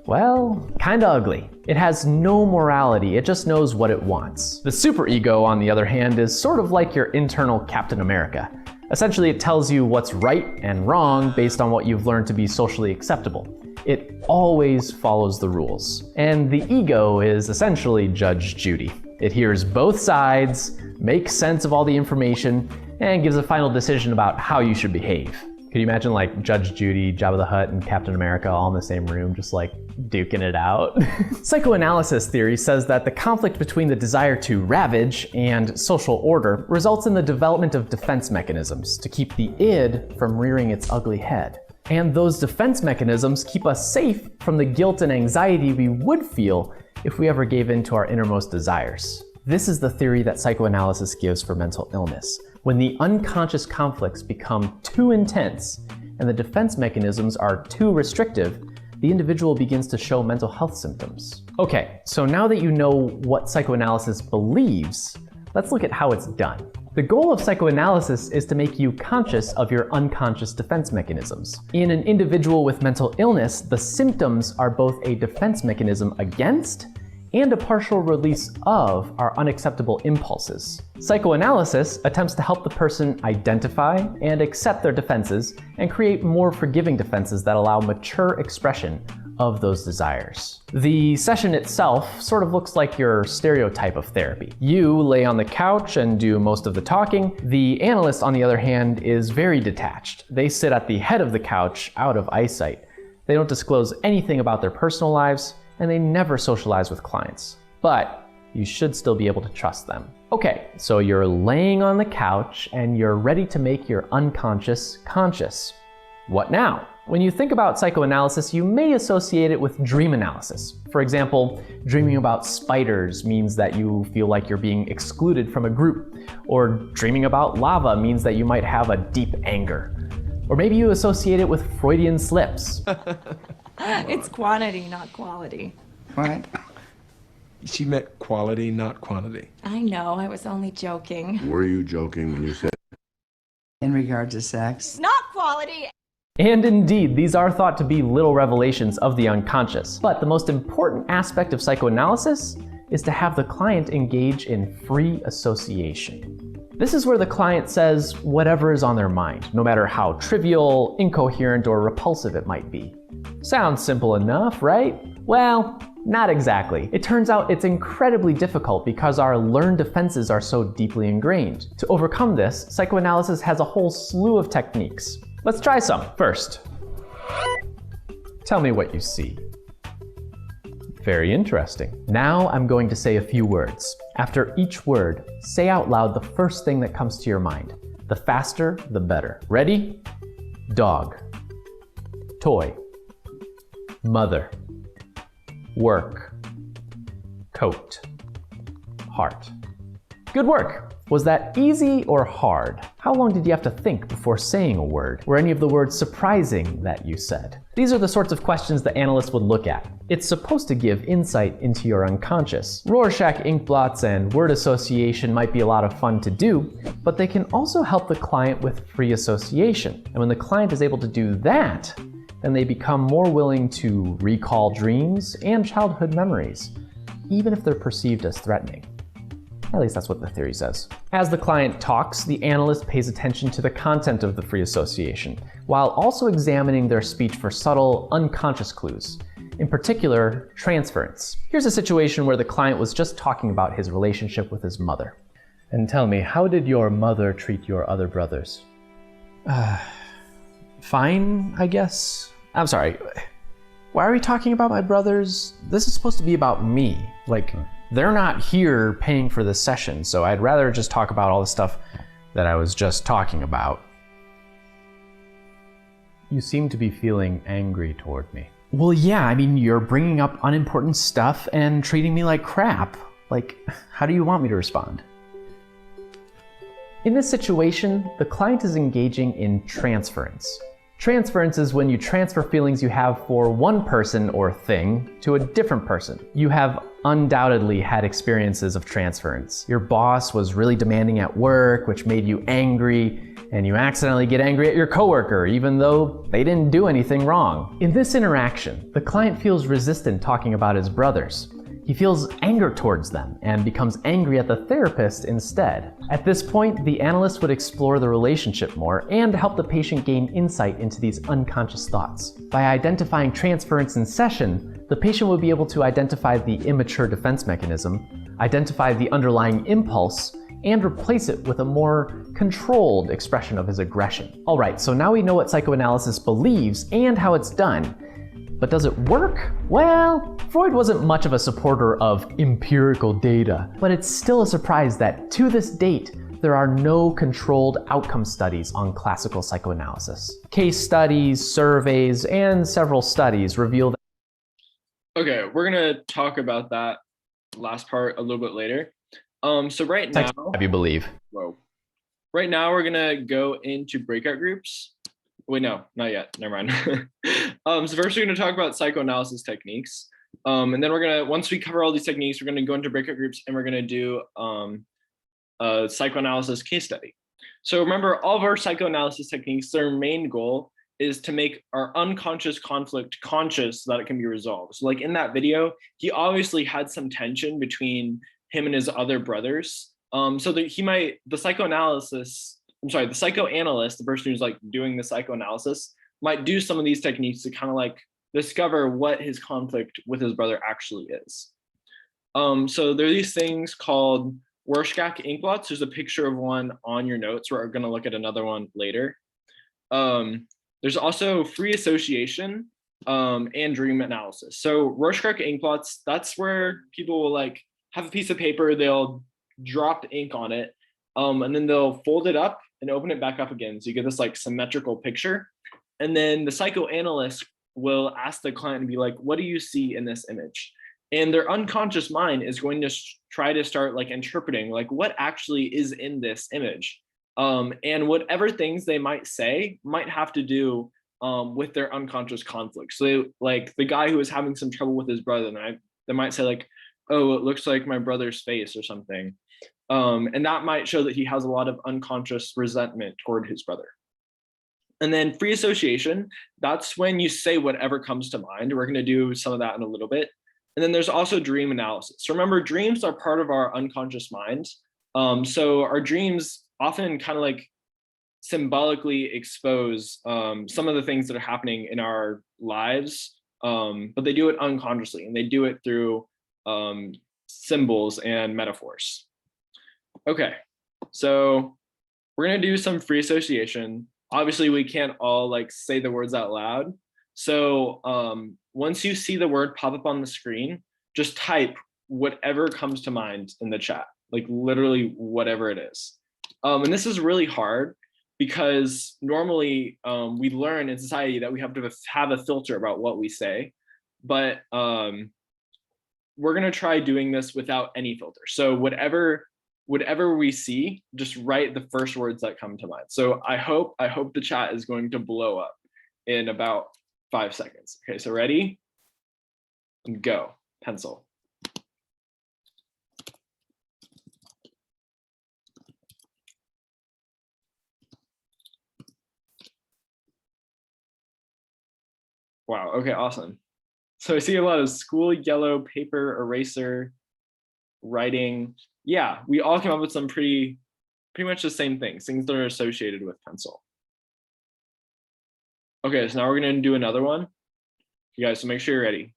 well, kinda ugly. It has no morality, it just knows what it wants. The superego, on the other hand, is sort of like your internal Captain America. Essentially, it tells you what's right and wrong based on what you've learned to be socially acceptable. It always follows the rules. And the ego is essentially Judge Judy. It hears both sides, makes sense of all the information, and gives a final decision about how you should behave. Could you imagine like Judge Judy, Jabba the Hutt, and Captain America all in the same room, just like duking it out? Psychoanalysis theory says that the conflict between the desire to ravage and social order results in the development of defense mechanisms to keep the id from rearing its ugly head. And those defense mechanisms keep us safe from the guilt and anxiety we would feel if we ever gave in to our innermost desires. This is the theory that psychoanalysis gives for mental illness. When the unconscious conflicts become too intense and the defense mechanisms are too restrictive, the individual begins to show mental health symptoms. Okay, so now that you know what psychoanalysis believes, let's look at how it's done. The goal of psychoanalysis is to make you conscious of your unconscious defense mechanisms. In an individual with mental illness, the symptoms are both a defense mechanism against and a partial release of our unacceptable impulses. Psychoanalysis attempts to help the person identify and accept their defenses and create more forgiving defenses that allow mature expression of those desires. The session itself sort of looks like your stereotype of therapy. You lay on the couch and do most of the talking. The analyst, on the other hand, is very detached. They sit at the head of the couch, out of eyesight. They don't disclose anything about their personal lives, and they never socialize with clients. But you should still be able to trust them. Okay, so you're laying on the couch and you're ready to make your unconscious conscious. What now? When you think about psychoanalysis, you may associate it with dream analysis. For example, dreaming about spiders means that you feel like you're being excluded from a group, or dreaming about lava means that you might have a deep anger. Or maybe you associate it with Freudian slips. It's quantity, not quality. What? She meant quality, not quantity. I know, I was only joking. Were you joking when you said? In regard to sex? Not quality! And indeed, these are thought to be little revelations of the unconscious. But the most important aspect of psychoanalysis is to have the client engage in free association. This is where the client says whatever is on their mind, no matter how trivial, incoherent, or repulsive it might be. Sounds simple enough, right? Well, not exactly. It turns out it's incredibly difficult because our learned defenses are so deeply ingrained. To overcome this, psychoanalysis has a whole slew of techniques. Let's try some. First, tell me what you see. Very interesting. Now I'm going to say a few words. After each word, say out loud the first thing that comes to your mind. The faster, the better. Ready? Dog. Toy. Mother. Work. Coat. Heart. Good work. Was that easy or hard? How long did you have to think before saying a word? Were any of the words surprising that you said? These are the sorts of questions the analyst would look at. It's supposed to give insight into your unconscious. Rorschach inkblots and word association might be a lot of fun to do, but they can also help the client with free association. And when the client is able to do that, then they become more willing to recall dreams and childhood memories, even if they're perceived as threatening. At least that's what the theory says. As the client talks, the analyst pays attention to the content of the free association, while also examining their speech for subtle, unconscious clues. In particular, transference. Here's a situation where the client was just talking about his relationship with his mother. And tell me, how did your mother treat your other brothers? Fine, I guess. I'm sorry. Why are we talking about my brothers? This is supposed to be about me. Like, they're not here paying for this session, so I'd rather just talk about all the stuff that I was just talking about. You seem to be feeling angry toward me. Well, yeah, I mean, you're bringing up unimportant stuff and treating me like crap. Like, how do you want me to respond? In this situation, the client is engaging in transference. Transference is when you transfer feelings you have for one person or thing to a different person. You have undoubtedly had experiences of transference. Your boss was really demanding at work, which made you angry, and you accidentally get angry at your coworker, even though they didn't do anything wrong. In this interaction, the client feels resistant talking about his brothers. He feels anger towards them and becomes angry at the therapist instead. At this point, the analyst would explore the relationship more and help the patient gain insight into these unconscious thoughts. By identifying transference in session, the patient would be able to identify the immature defense mechanism, identify the underlying impulse, and replace it with a more controlled expression of his aggression. All right, so now we know what psychoanalysis believes and how it's done. But does it work? Well, Freud wasn't much of a supporter of empirical data, but it's still a surprise that to this date, there are no controlled outcome studies on classical psychoanalysis. Case studies, surveys, and several studies reveal that. Okay, we're gonna talk about that last part a little bit later. So right now, you believe. Whoa. Right now we're gonna go into breakout groups. Wait, no, not yet. Never mind. So first we're gonna talk about psychoanalysis techniques. And then once we cover all these techniques, we're gonna go into breakout groups and we're gonna do a psychoanalysis case study. So remember, all of our psychoanalysis techniques, their main goal is to make our unconscious conflict conscious so that it can be resolved. So like in that video, he obviously had some tension between him and his other brothers. So that the psychoanalyst, the person who's like doing the psychoanalysis, might do some of these techniques to kind of like discover what his conflict with his brother actually is. So there are these things called Rorschach ink blots. There's a picture of one on your notes. We're going to look at another one later. There's also free association and dream analysis. So Rorschach ink blots, that's where people will like have a piece of paper, they'll drop ink on it, and then they'll fold it up and open it back up again. So you get this like symmetrical picture. And then the psychoanalyst will ask the client and be like, what do you see in this image? And their unconscious mind is going to try to start like interpreting like what actually is in this image. And whatever things they might say might have to do with their unconscious conflict. So like the guy who is having some trouble with his brother, they might say like, oh, it looks like my brother's face or something. And that might show that he has a lot of unconscious resentment toward his brother. And then free association, that's when you say whatever comes to mind. We're going to do some of that in a little bit. And then there's also dream analysis. Remember, dreams are part of our unconscious mind. So our dreams often kind of like symbolically expose some of the things that are happening in our lives, but they do it unconsciously, and they do it through symbols and metaphors. Okay, so we're gonna do some free association. Obviously, we can't all like say the words out loud. So once you see the word pop up on the screen, just type whatever comes to mind in the chat, like literally whatever it is. And this is really hard because normally we learn in society that we have to have a filter about what we say, but we're gonna try doing this without any filter. So whatever we see, just write the first words that come to mind. So I hope the chat is going to blow up in about 5 seconds. Okay, so ready? And go, pencil. Wow, okay, awesome. So I see a lot of school yellow, paper, eraser, writing. Yeah, we all came up with some pretty much the same things that are associated with pencil. Okay, so now we're gonna do another one. You guys, so make sure you're ready.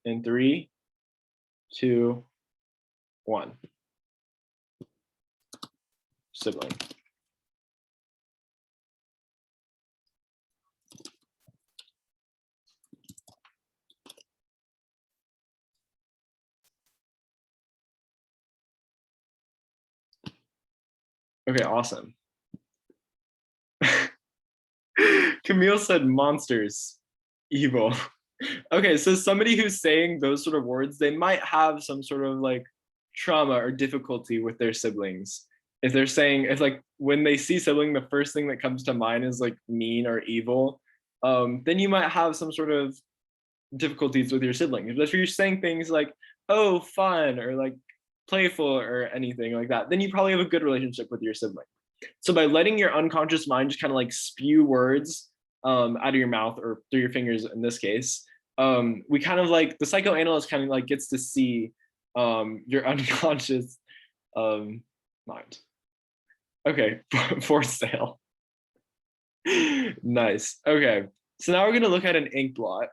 In 3, 2, 1. Sibling. Okay, awesome. Camille said monsters, evil. Okay, so somebody who's saying those sort of words, they might have some sort of like trauma or difficulty with their siblings. If they're saying, if like when they see sibling, the first thing that comes to mind is like mean or evil, then you might have some sort of difficulties with your sibling. If you're saying things like, oh, fun, or like playful or anything like that, then you probably have a good relationship with your sibling. So by letting your unconscious mind just kind of like spew words out of your mouth or through your fingers in this case, we kind of like, the psychoanalyst kind of like gets to see your unconscious mind. Okay, for sale. Nice. Okay, so now we're gonna look at an ink blot.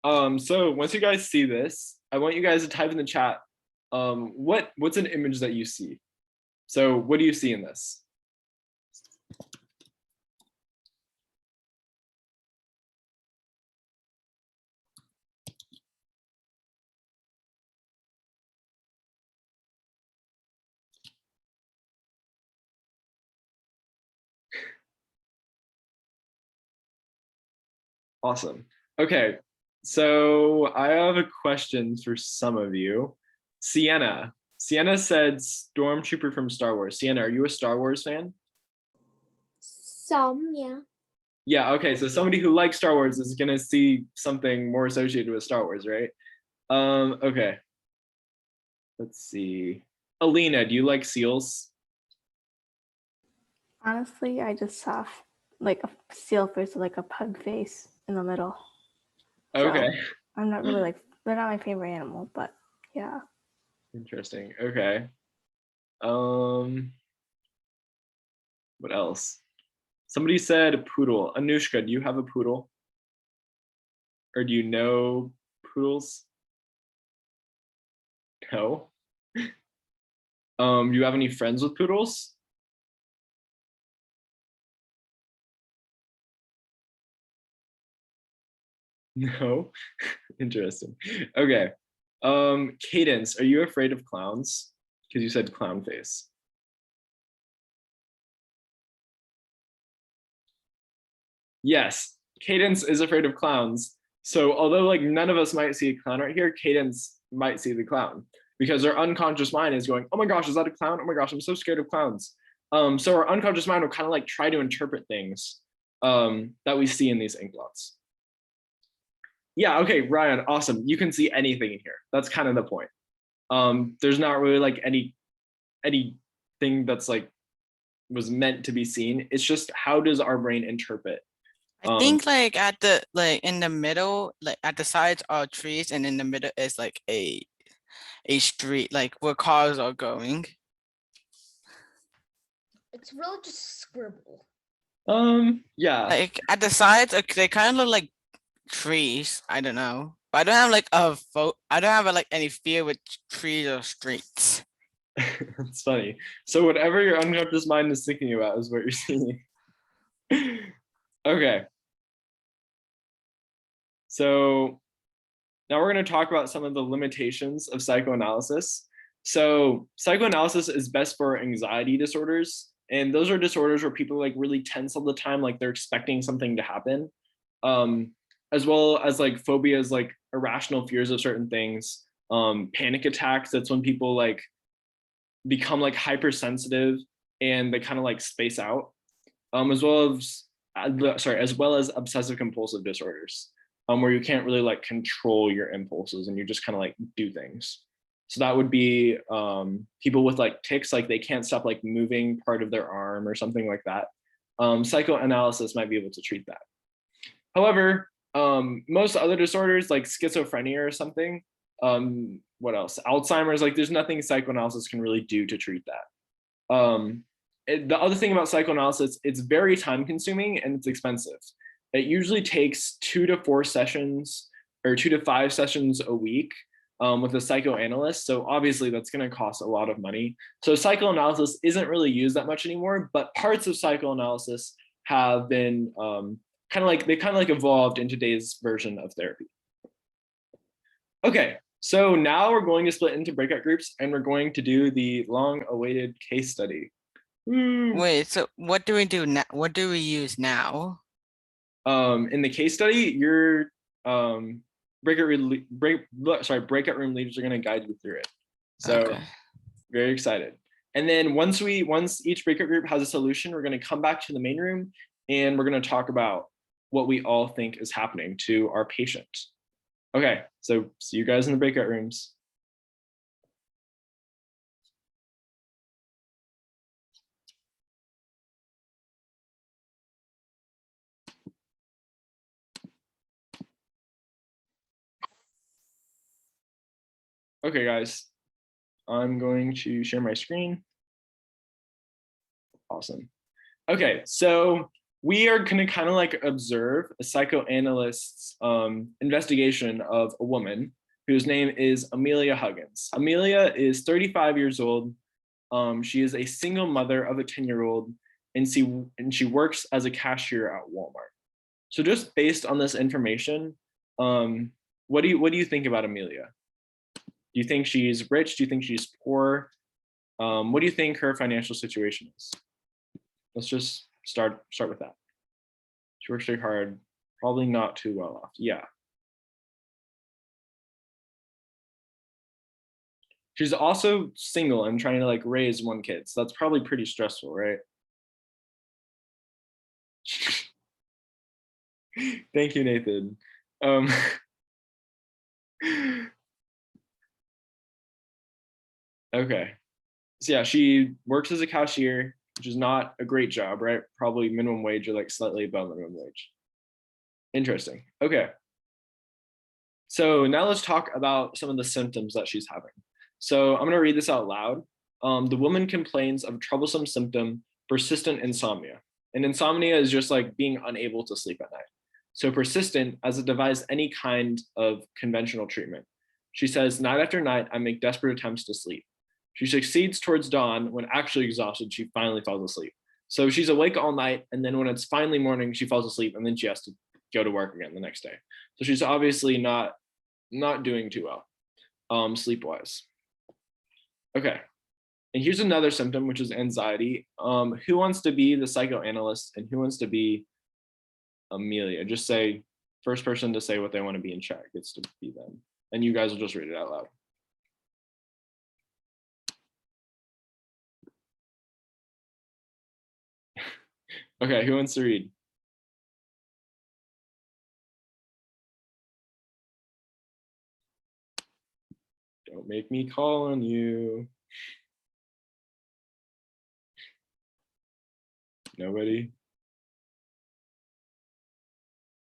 So once you guys see this, I want you guys to type in the chat what's an image that you see. So what do you see in this? Awesome. Okay, so I have a question for some of you. Sienna. Sienna said Stormtrooper from Star Wars. Sienna, are you a Star Wars fan? Some, yeah. Yeah, okay, so somebody who likes Star Wars is gonna see something more associated with Star Wars, right? Okay. Let's see. Alina, do you like seals? Honestly, I just saw like a seal face with like a pug face in the middle. Okay. So I'm not really like, they're not my favorite animal, but yeah. Interesting. Okay. What else? Somebody said poodle. Anushka, do you have a poodle? Or do you know poodles? No. Do you have any friends with poodles? No. Interesting. Okay. Cadence, are you afraid of clowns? Because you said clown face. Yes, Cadence is afraid of clowns. So although like none of us might see a clown right here, Cadence might see the clown because their unconscious mind is going, oh my gosh, is that a clown? Oh my gosh, I'm so scared of clowns. So our unconscious mind will kind of like try to interpret things that we see in these ink blots. Yeah, okay, Ryan, awesome. You can see anything in here. That's kind of the point. There's not really like anything that's like was meant to be seen. It's just how does our brain interpret? I think like at the in the middle, like at the sides are trees, and in the middle is like a street, like where cars are going. It's really just a scribble. Yeah. Like at the sides, they kind of look like trees. I don't know, but I don't have like I don't have like any fear with trees or streets. It's funny. So whatever your unconscious mind is thinking about is what you're seeing. Okay. So now we're going to talk about some of the limitations of psychoanalysis. So psychoanalysis is best for anxiety disorders. And those are disorders where people like really tense all the time, like they're expecting something to happen. As well as like phobias, like irrational fears of certain things. Panic attacks, that's when people like become like hypersensitive and they kind of like space out. As well as obsessive compulsive disorders. Where you can't really like control your impulses and you just kind of like do things. So that would be people with like tics, like they can't stop like moving part of their arm or something like that. Psychoanalysis might be able to treat that. However, most other disorders like schizophrenia or something, what else? Alzheimer's, like there's nothing psychoanalysis can really do to treat that. The other thing about psychoanalysis, it's very time consuming and it's expensive. It usually takes 2 to 4 sessions or 2 to 5 sessions a week with a psychoanalyst. So obviously that's going to cost a lot of money. So psychoanalysis isn't really used that much anymore, but parts of psychoanalysis have been kind of like evolved in today's version of therapy. Okay, so now we're going to split into breakout groups and we're going to do the long awaited case study. Wait, so what do we do now? What do we use now? In the case study, your breakout room leaders are going to guide you through it. So okay. Very excited. And then once each breakout group has a solution, we're going to come back to the main room and we're going to talk about what we all think is happening to our patient. Okay, so see you guys in the breakout rooms. Okay, guys, I'm going to share my screen. Awesome. Okay, so we are going to kind of like observe a psychoanalyst's investigation of a woman whose name is Amelia Huggins. Amelia is 35 years old. She is a single mother of a 10-year-old, and she works as a cashier at Walmart. So just based on this information, what do you think about Amelia? Do you think she's rich? Do you think she's poor? What do you think her financial situation is? Let's just start with that. She works very hard, probably not too well off. Yeah. She's also single and trying to like raise one kid. So that's probably pretty stressful, right? Thank you, Nathan. Okay. So yeah, she works as a cashier, which is not a great job, right? Probably minimum wage or like slightly above minimum wage. Interesting. Okay. So now let's talk about some of the symptoms that she's having. So I'm going to read this out loud. The woman complains of troublesome symptom, persistent insomnia. And insomnia is just like being unable to sleep at night. So persistent as it defies any kind of conventional treatment. She says, night after night, I make desperate attempts to sleep. She succeeds towards dawn. When actually exhausted, she finally falls asleep. So she's awake all night, and then when it's finally morning, she falls asleep, and then she has to go to work again the next day. So she's obviously not doing too well, sleep-wise. Okay, and here's another symptom, which is anxiety. Who wants to be the psychoanalyst, and who wants to be Amelia? Just say, first person to say what they want to be in chat gets to be them, and you guys will just read it out loud. Okay, who wants to read? Don't make me call on you. Nobody?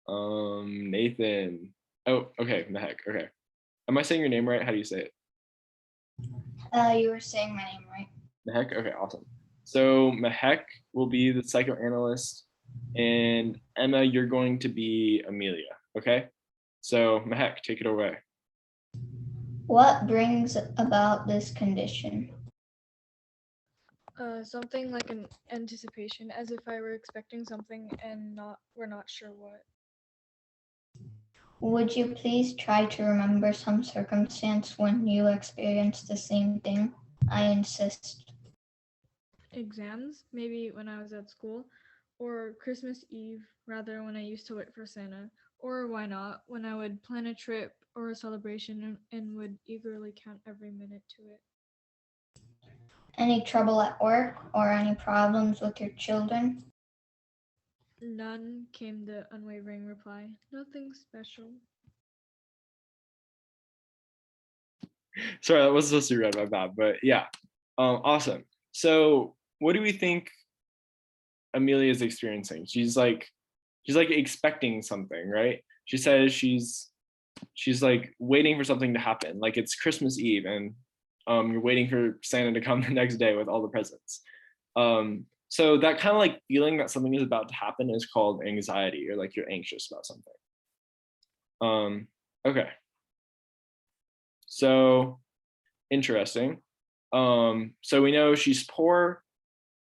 Nathan. Oh, okay, Mehek, okay. Am I saying your name right? How do you say it? You were saying my name right. Mehek, okay, awesome. So Mehek will be the psychoanalyst, and Emma, you're going to be Amelia, okay? So Mehek, take it away. What brings about this condition? Something like an anticipation, as if I were expecting something and we're not sure what. Would you please try to remember some circumstance when you experienced the same thing? I insist. Exams, maybe when I was at school, or Christmas Eve, rather when I used to wait for Santa, or why not, when I would plan a trip or a celebration and would eagerly count every minute to it. Any trouble at work or any problems with your children? None, came the unwavering reply. Nothing special. Sorry, that wasn't supposed to be read, my bad, but yeah, awesome. So what do we think Amelia is experiencing? She's like expecting something, right? She says she's like waiting for something to happen, like it's Christmas Eve and you're waiting for Santa to come the next day with all the presents. So that kind of like feeling that something is about to happen is called anxiety, or like you're anxious about something. Okay. So interesting. So we know she's poor,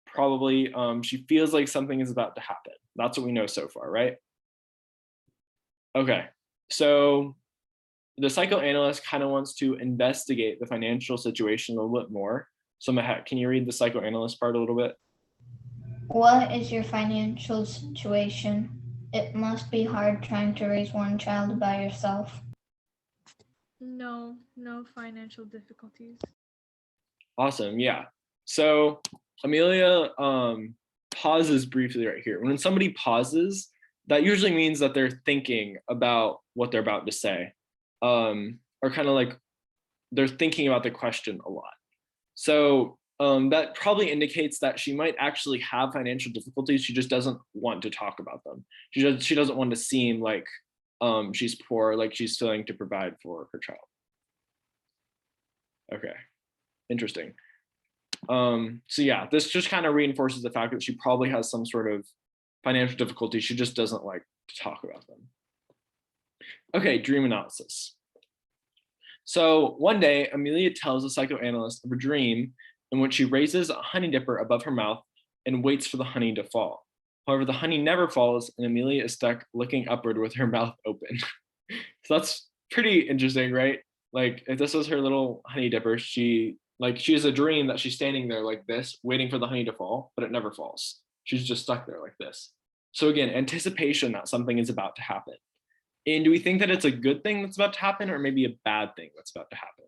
probably. She feels like something is about to happen. That's what we know so far, right? Okay, so the psychoanalyst kind of wants to investigate the financial situation a little bit more. So Mehek, can you read the psychoanalyst part a little bit? What is your financial situation? It must be hard trying to raise one child by yourself. No financial difficulties. Awesome, yeah. So Amelia pauses briefly right here. When somebody pauses, that usually means that they're thinking about what they're about to say, or kind of like they're thinking about the question a lot. So that probably indicates that she might actually have financial difficulties. She just doesn't want to talk about them. She doesn't want to seem like she's poor, like she's failing to provide for her child. Okay, interesting. So yeah, this just kind of reinforces the fact that she probably has some sort of financial difficulty. She just doesn't like to talk about them. Okay, dream analysis. So one day, Amelia tells the psychoanalyst of a dream in which she raises a honey dipper above her mouth and waits for the honey to fall. However, the honey never falls, and Amelia is stuck looking upward with her mouth open. So that's pretty interesting, right? Like if this was her little honey dipper, she has a dream that she's standing there like this, waiting for the honey to fall, but it never falls. She's just stuck there like this. So again, anticipation that something is about to happen. And do we think that it's a good thing that's about to happen, or maybe a bad thing that's about to happen?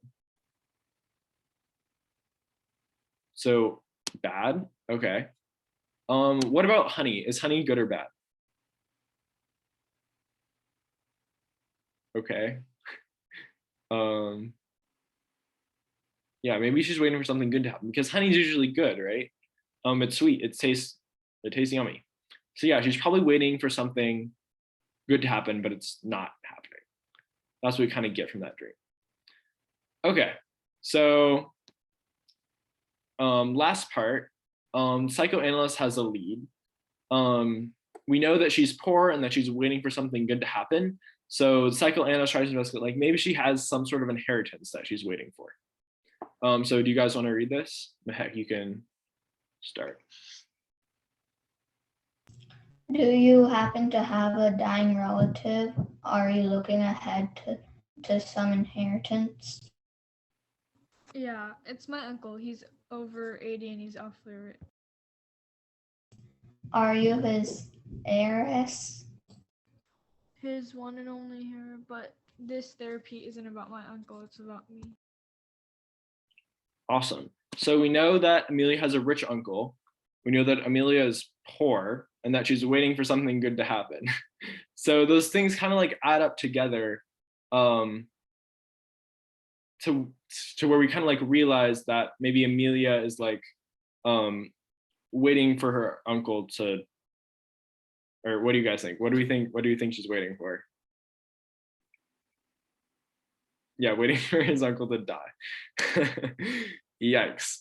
So bad, okay. What about honey? Is honey good or bad? Okay. Yeah, maybe she's waiting for something good to happen because honey's usually good, right? It's sweet, it tastes yummy. So yeah, she's probably waiting for something good to happen, but it's not happening. That's what we kind of get from that dream. Okay, so last part, psychoanalyst has a lead. We know that she's poor and that she's waiting for something good to happen. So the psychoanalyst tries to investigate, like maybe she has some sort of inheritance that she's waiting for. So do you guys want to read this? Heck, you can start. Do you happen to have a dying relative? Are you looking ahead to some inheritance? Yeah, it's my uncle. He's over 80 and he's awfully rich. Are you his heiress? His one and only heir, but this therapy isn't about my uncle, it's about me. Awesome. So we know that Amelia has a rich uncle. We know that Amelia is poor and that she's waiting for something good to happen. So those things kind of like add up together to where we kind of like realize that maybe Amelia is like waiting for her uncle to, or what do you guys think? What do you think she's waiting for? Yeah, waiting for his uncle to die. Yikes.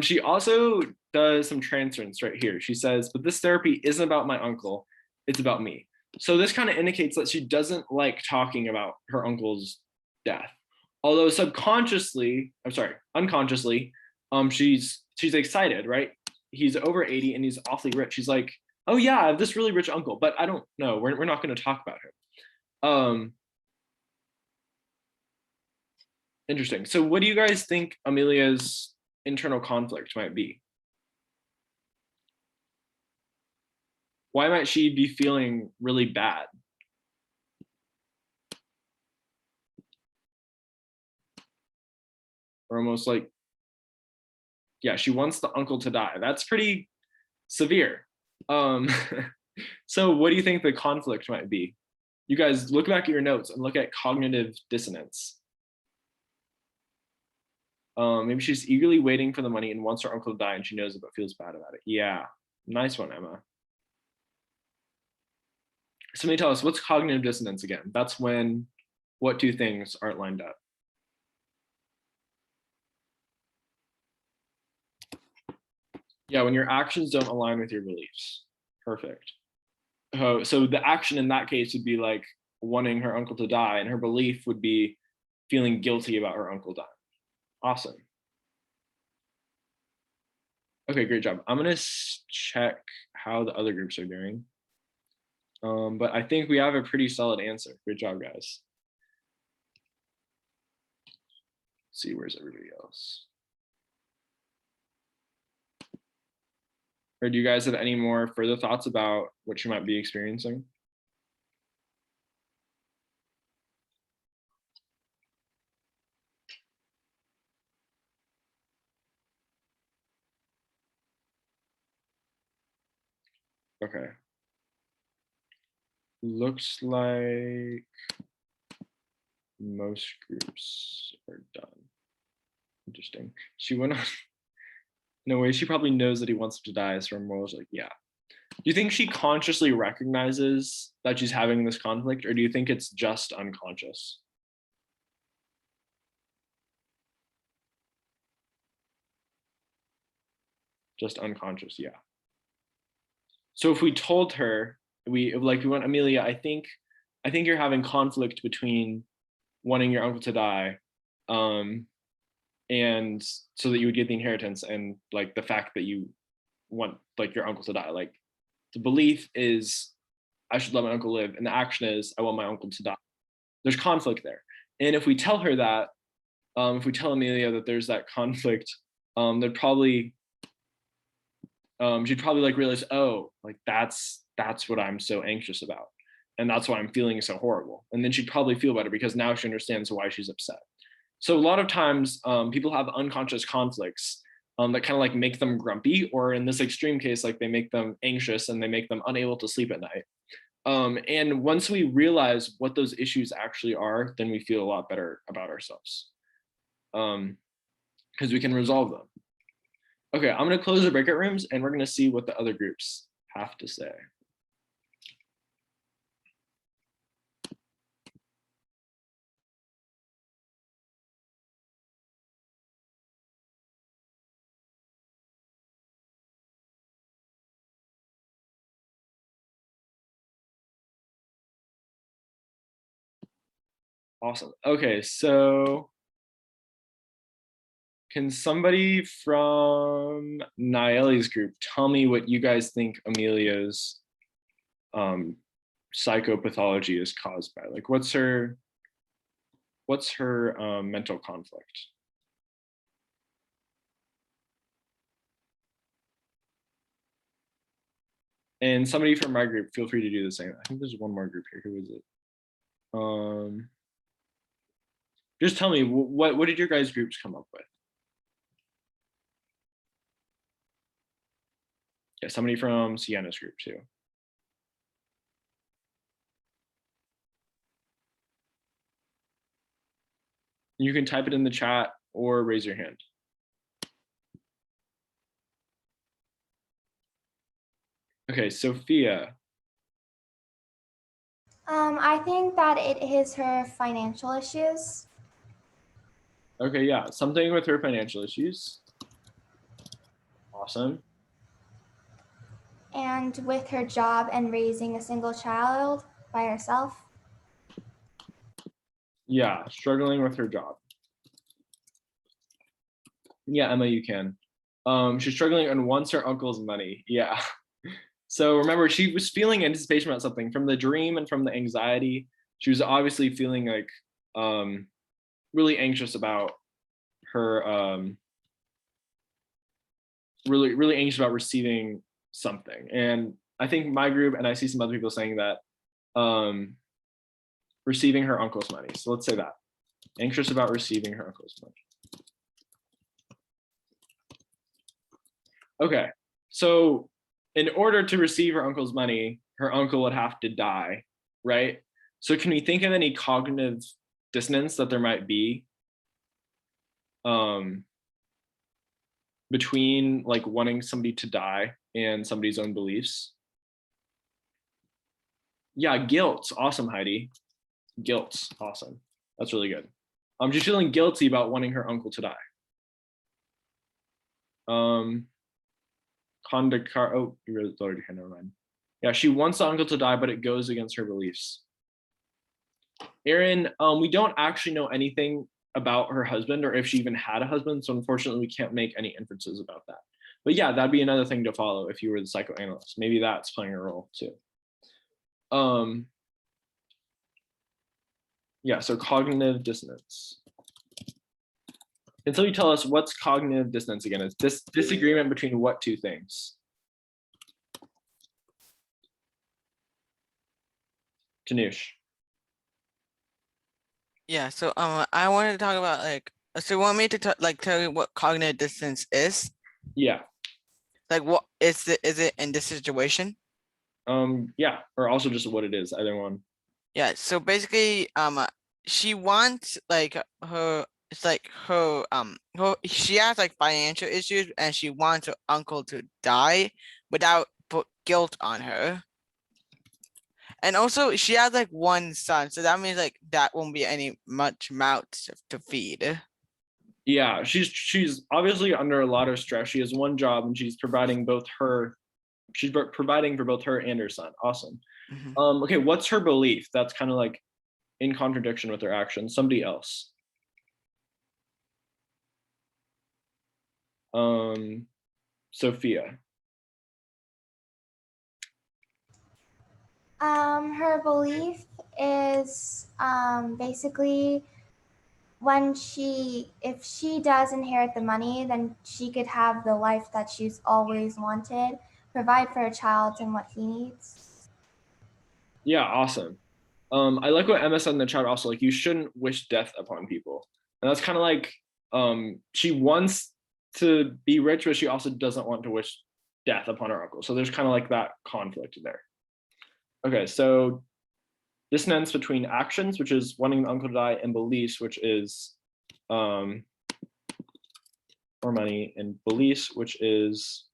She also does some transference right here. She says, but this therapy isn't about my uncle, it's about me. So this kind of indicates that she doesn't like talking about her uncle's death. Although unconsciously, she's excited, right? He's over 80 and he's awfully rich. She's like, oh yeah, I have this really rich uncle, but I don't know, we're not going to talk about him. Interesting. So what do you guys think Amelia's internal conflict might be? Why might she be feeling really bad? Or almost like, yeah, she wants the uncle to die. That's pretty severe. So what do you think the conflict might be? You guys look back at your notes and look at cognitive dissonance. Maybe she's eagerly waiting for the money and wants her uncle to die and she knows it but feels bad about it. Yeah, nice one, Emma. Somebody tell us, what's cognitive dissonance again? That's when what two things aren't lined up? Yeah, when your actions don't align with your beliefs. Perfect. Oh, so the action in that case would be like wanting her uncle to die, and her belief would be feeling guilty about her uncle dying. Awesome. Okay, great job. I'm gonna check how the other groups are doing. But I think we have a pretty solid answer. Good job, guys. Let's see, where's everybody else? Or do you guys have any more further thoughts about what you might be experiencing? Okay. Looks like most groups are done. Interesting. She went on. No way, she probably knows that he wants to die, so her moral's like, yeah. Do you think she consciously recognizes that she's having this conflict, or do you think it's just unconscious? Just unconscious, yeah. So if we told her, we went, Amelia, I think you're having conflict between wanting your uncle to die, and so that you would get the inheritance, and like the fact that you want like your uncle to die. Like the belief is I should let my uncle live, and the action is I want my uncle to die. There's conflict there. And if we tell her that, if we tell Amelia that there's that conflict, she'd probably like realize, oh, like that's what I'm so anxious about, and that's why I'm feeling so horrible. And then she'd probably feel better because now she understands why she's upset. So a lot of times people have unconscious conflicts that kind of like make them grumpy, or in this extreme case, like they make them anxious and they make them unable to sleep at night. And once we realize what those issues actually are, then we feel a lot better about ourselves, because we can resolve them. Okay, I'm going to close the breakout rooms and we're going to see what the other groups have to say. Awesome. Okay, so can somebody from Nayeli's group tell me what you guys think Amelia's psychopathology is caused by? Like, what's her mental conflict? And somebody from my group, feel free to do the same. I think there's one more group here. Who is it? Just tell me, what did your guys' groups come up with? Yeah, somebody from Sienna's group too. You can type it in the chat or raise your hand. Okay, Sophia. I think that it is her financial issues. Okay, yeah, something with her financial issues. Awesome. And with her job and raising a single child by herself. Yeah, struggling with her job. Yeah, Emma, you can. She's struggling and wants her uncle's money. Yeah. So remember, she was feeling anticipation about something from the dream and from the anxiety. She was obviously feeling like really anxious about her, really anxious about receiving something. And I think my group, and I see some other people saying that, receiving her uncle's money. So let's say that, anxious about receiving her uncle's money. Okay, so in order to receive her uncle's money, her uncle would have to die, right? So can we think of any cognitive dissonance that there might be between like wanting somebody to die and somebody's own beliefs? Yeah, guilt. Awesome, Heidi. Guilt. Awesome. That's really good. I'm just feeling guilty about wanting her uncle to die. Kondakar, oh, you really lowered your hand, never mind. Yeah, she wants the uncle to die, but it goes against her beliefs. Erin, we don't actually know anything about her husband or if she even had a husband, so unfortunately we can't make any inferences about that. But yeah, that'd be another thing to follow if you were the psychoanalyst. Maybe that's playing a role too. Yeah, so cognitive dissonance. And so you tell us, what's cognitive dissonance again? It's this disagreement between what two things? Tanush. Yeah, so I wanted to talk about like, so you want me to tell you what cognitive dissonance is? Yeah. Like what is it in this situation? Yeah, or also just what it is, either one. Yeah, so basically she wants like her, it's like her she has like financial issues and she wants her uncle to die without put guilt on her. And also she has like one son, so that means like that won't be any much mouths to feed. Yeah, she's obviously under a lot of stress. She has one job and she's providing providing for both her and her son. Awesome. Okay, what's her belief? That's kind of like in contradiction with her actions. Somebody else. Sophia. Her belief is basically if she does inherit the money, then she could have the life that she's always wanted, provide for her child and what he needs. Yeah, awesome. I like what Emma said in the chat also, like you shouldn't wish death upon people. And that's kind of like she wants to be rich, but she also doesn't want to wish death upon her uncle. So there's kind of like that conflict there. Okay, so dissonance between actions, which is wanting the uncle to die, and beliefs, which is more money, and beliefs, which is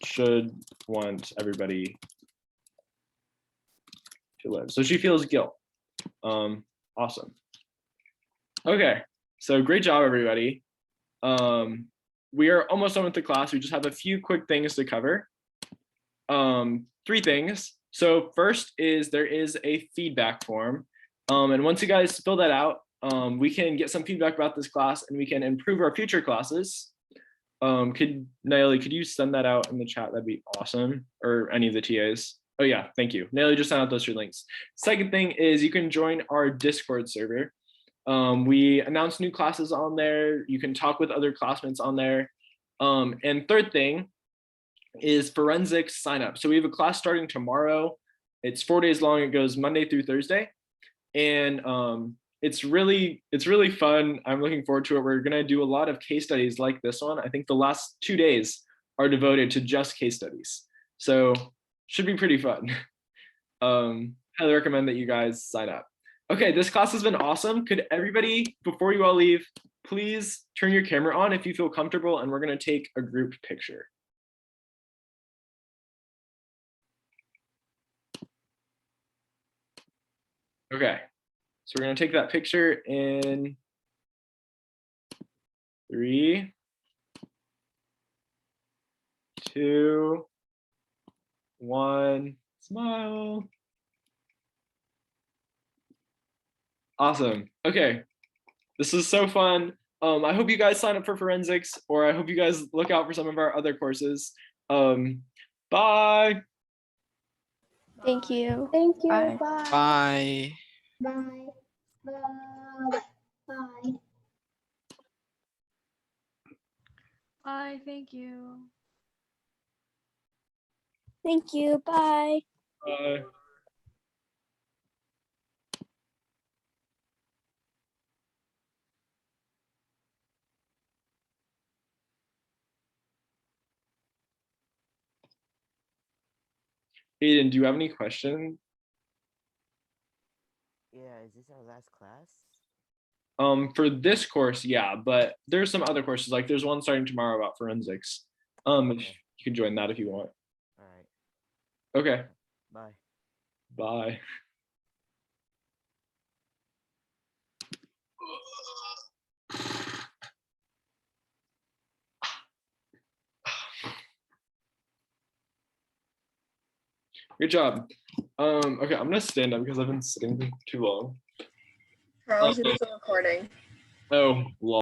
should want everybody to live. So she feels guilt. Awesome. Okay, so great job, everybody. We are almost done with the class. We just have a few quick things to cover. 3 things. So first is there is a feedback form. And once you guys fill that out, we can get some feedback about this class and we can improve our future classes. Naomi, could you send that out in the chat? That'd be awesome. Or any of the TAs. Oh yeah, thank you. Naomi just sent out those 3 links. Second thing is you can join our Discord server. We announce new classes on there. You can talk with other classmates on there. And third thing is forensics sign up. So we have a class starting tomorrow. It's 4 days long. It goes Monday through Thursday. And it's really fun. I'm looking forward to it. We're gonna do a lot of case studies like this one. I think the last 2 days are devoted to just case studies. So should be pretty fun. Highly recommend that you guys sign up. Okay, this class has been awesome. Could everybody, before you all leave, please turn your camera on if you feel comfortable, and we're gonna take a group picture. Okay, so we're gonna take that picture in 3, 2, 1, smile. Awesome. Okay, this is so fun. I hope you guys sign up for forensics, or I hope you guys look out for some of our other courses. Bye. Thank you. Thank you. Bye. Bye. Bye. Bye. Bye. Bye. Thank you. Thank you. Bye. Bye. Aiden, do you have any questions? Yeah, is this our last class? For this course, yeah, but there's some other courses, like there's one starting tomorrow about forensics. You can join that if you want. All right. Okay. Bye. Bye. Good job. Okay, I'm gonna stand up because I've been sitting too long. Charles, it's still recording. Oh, lol.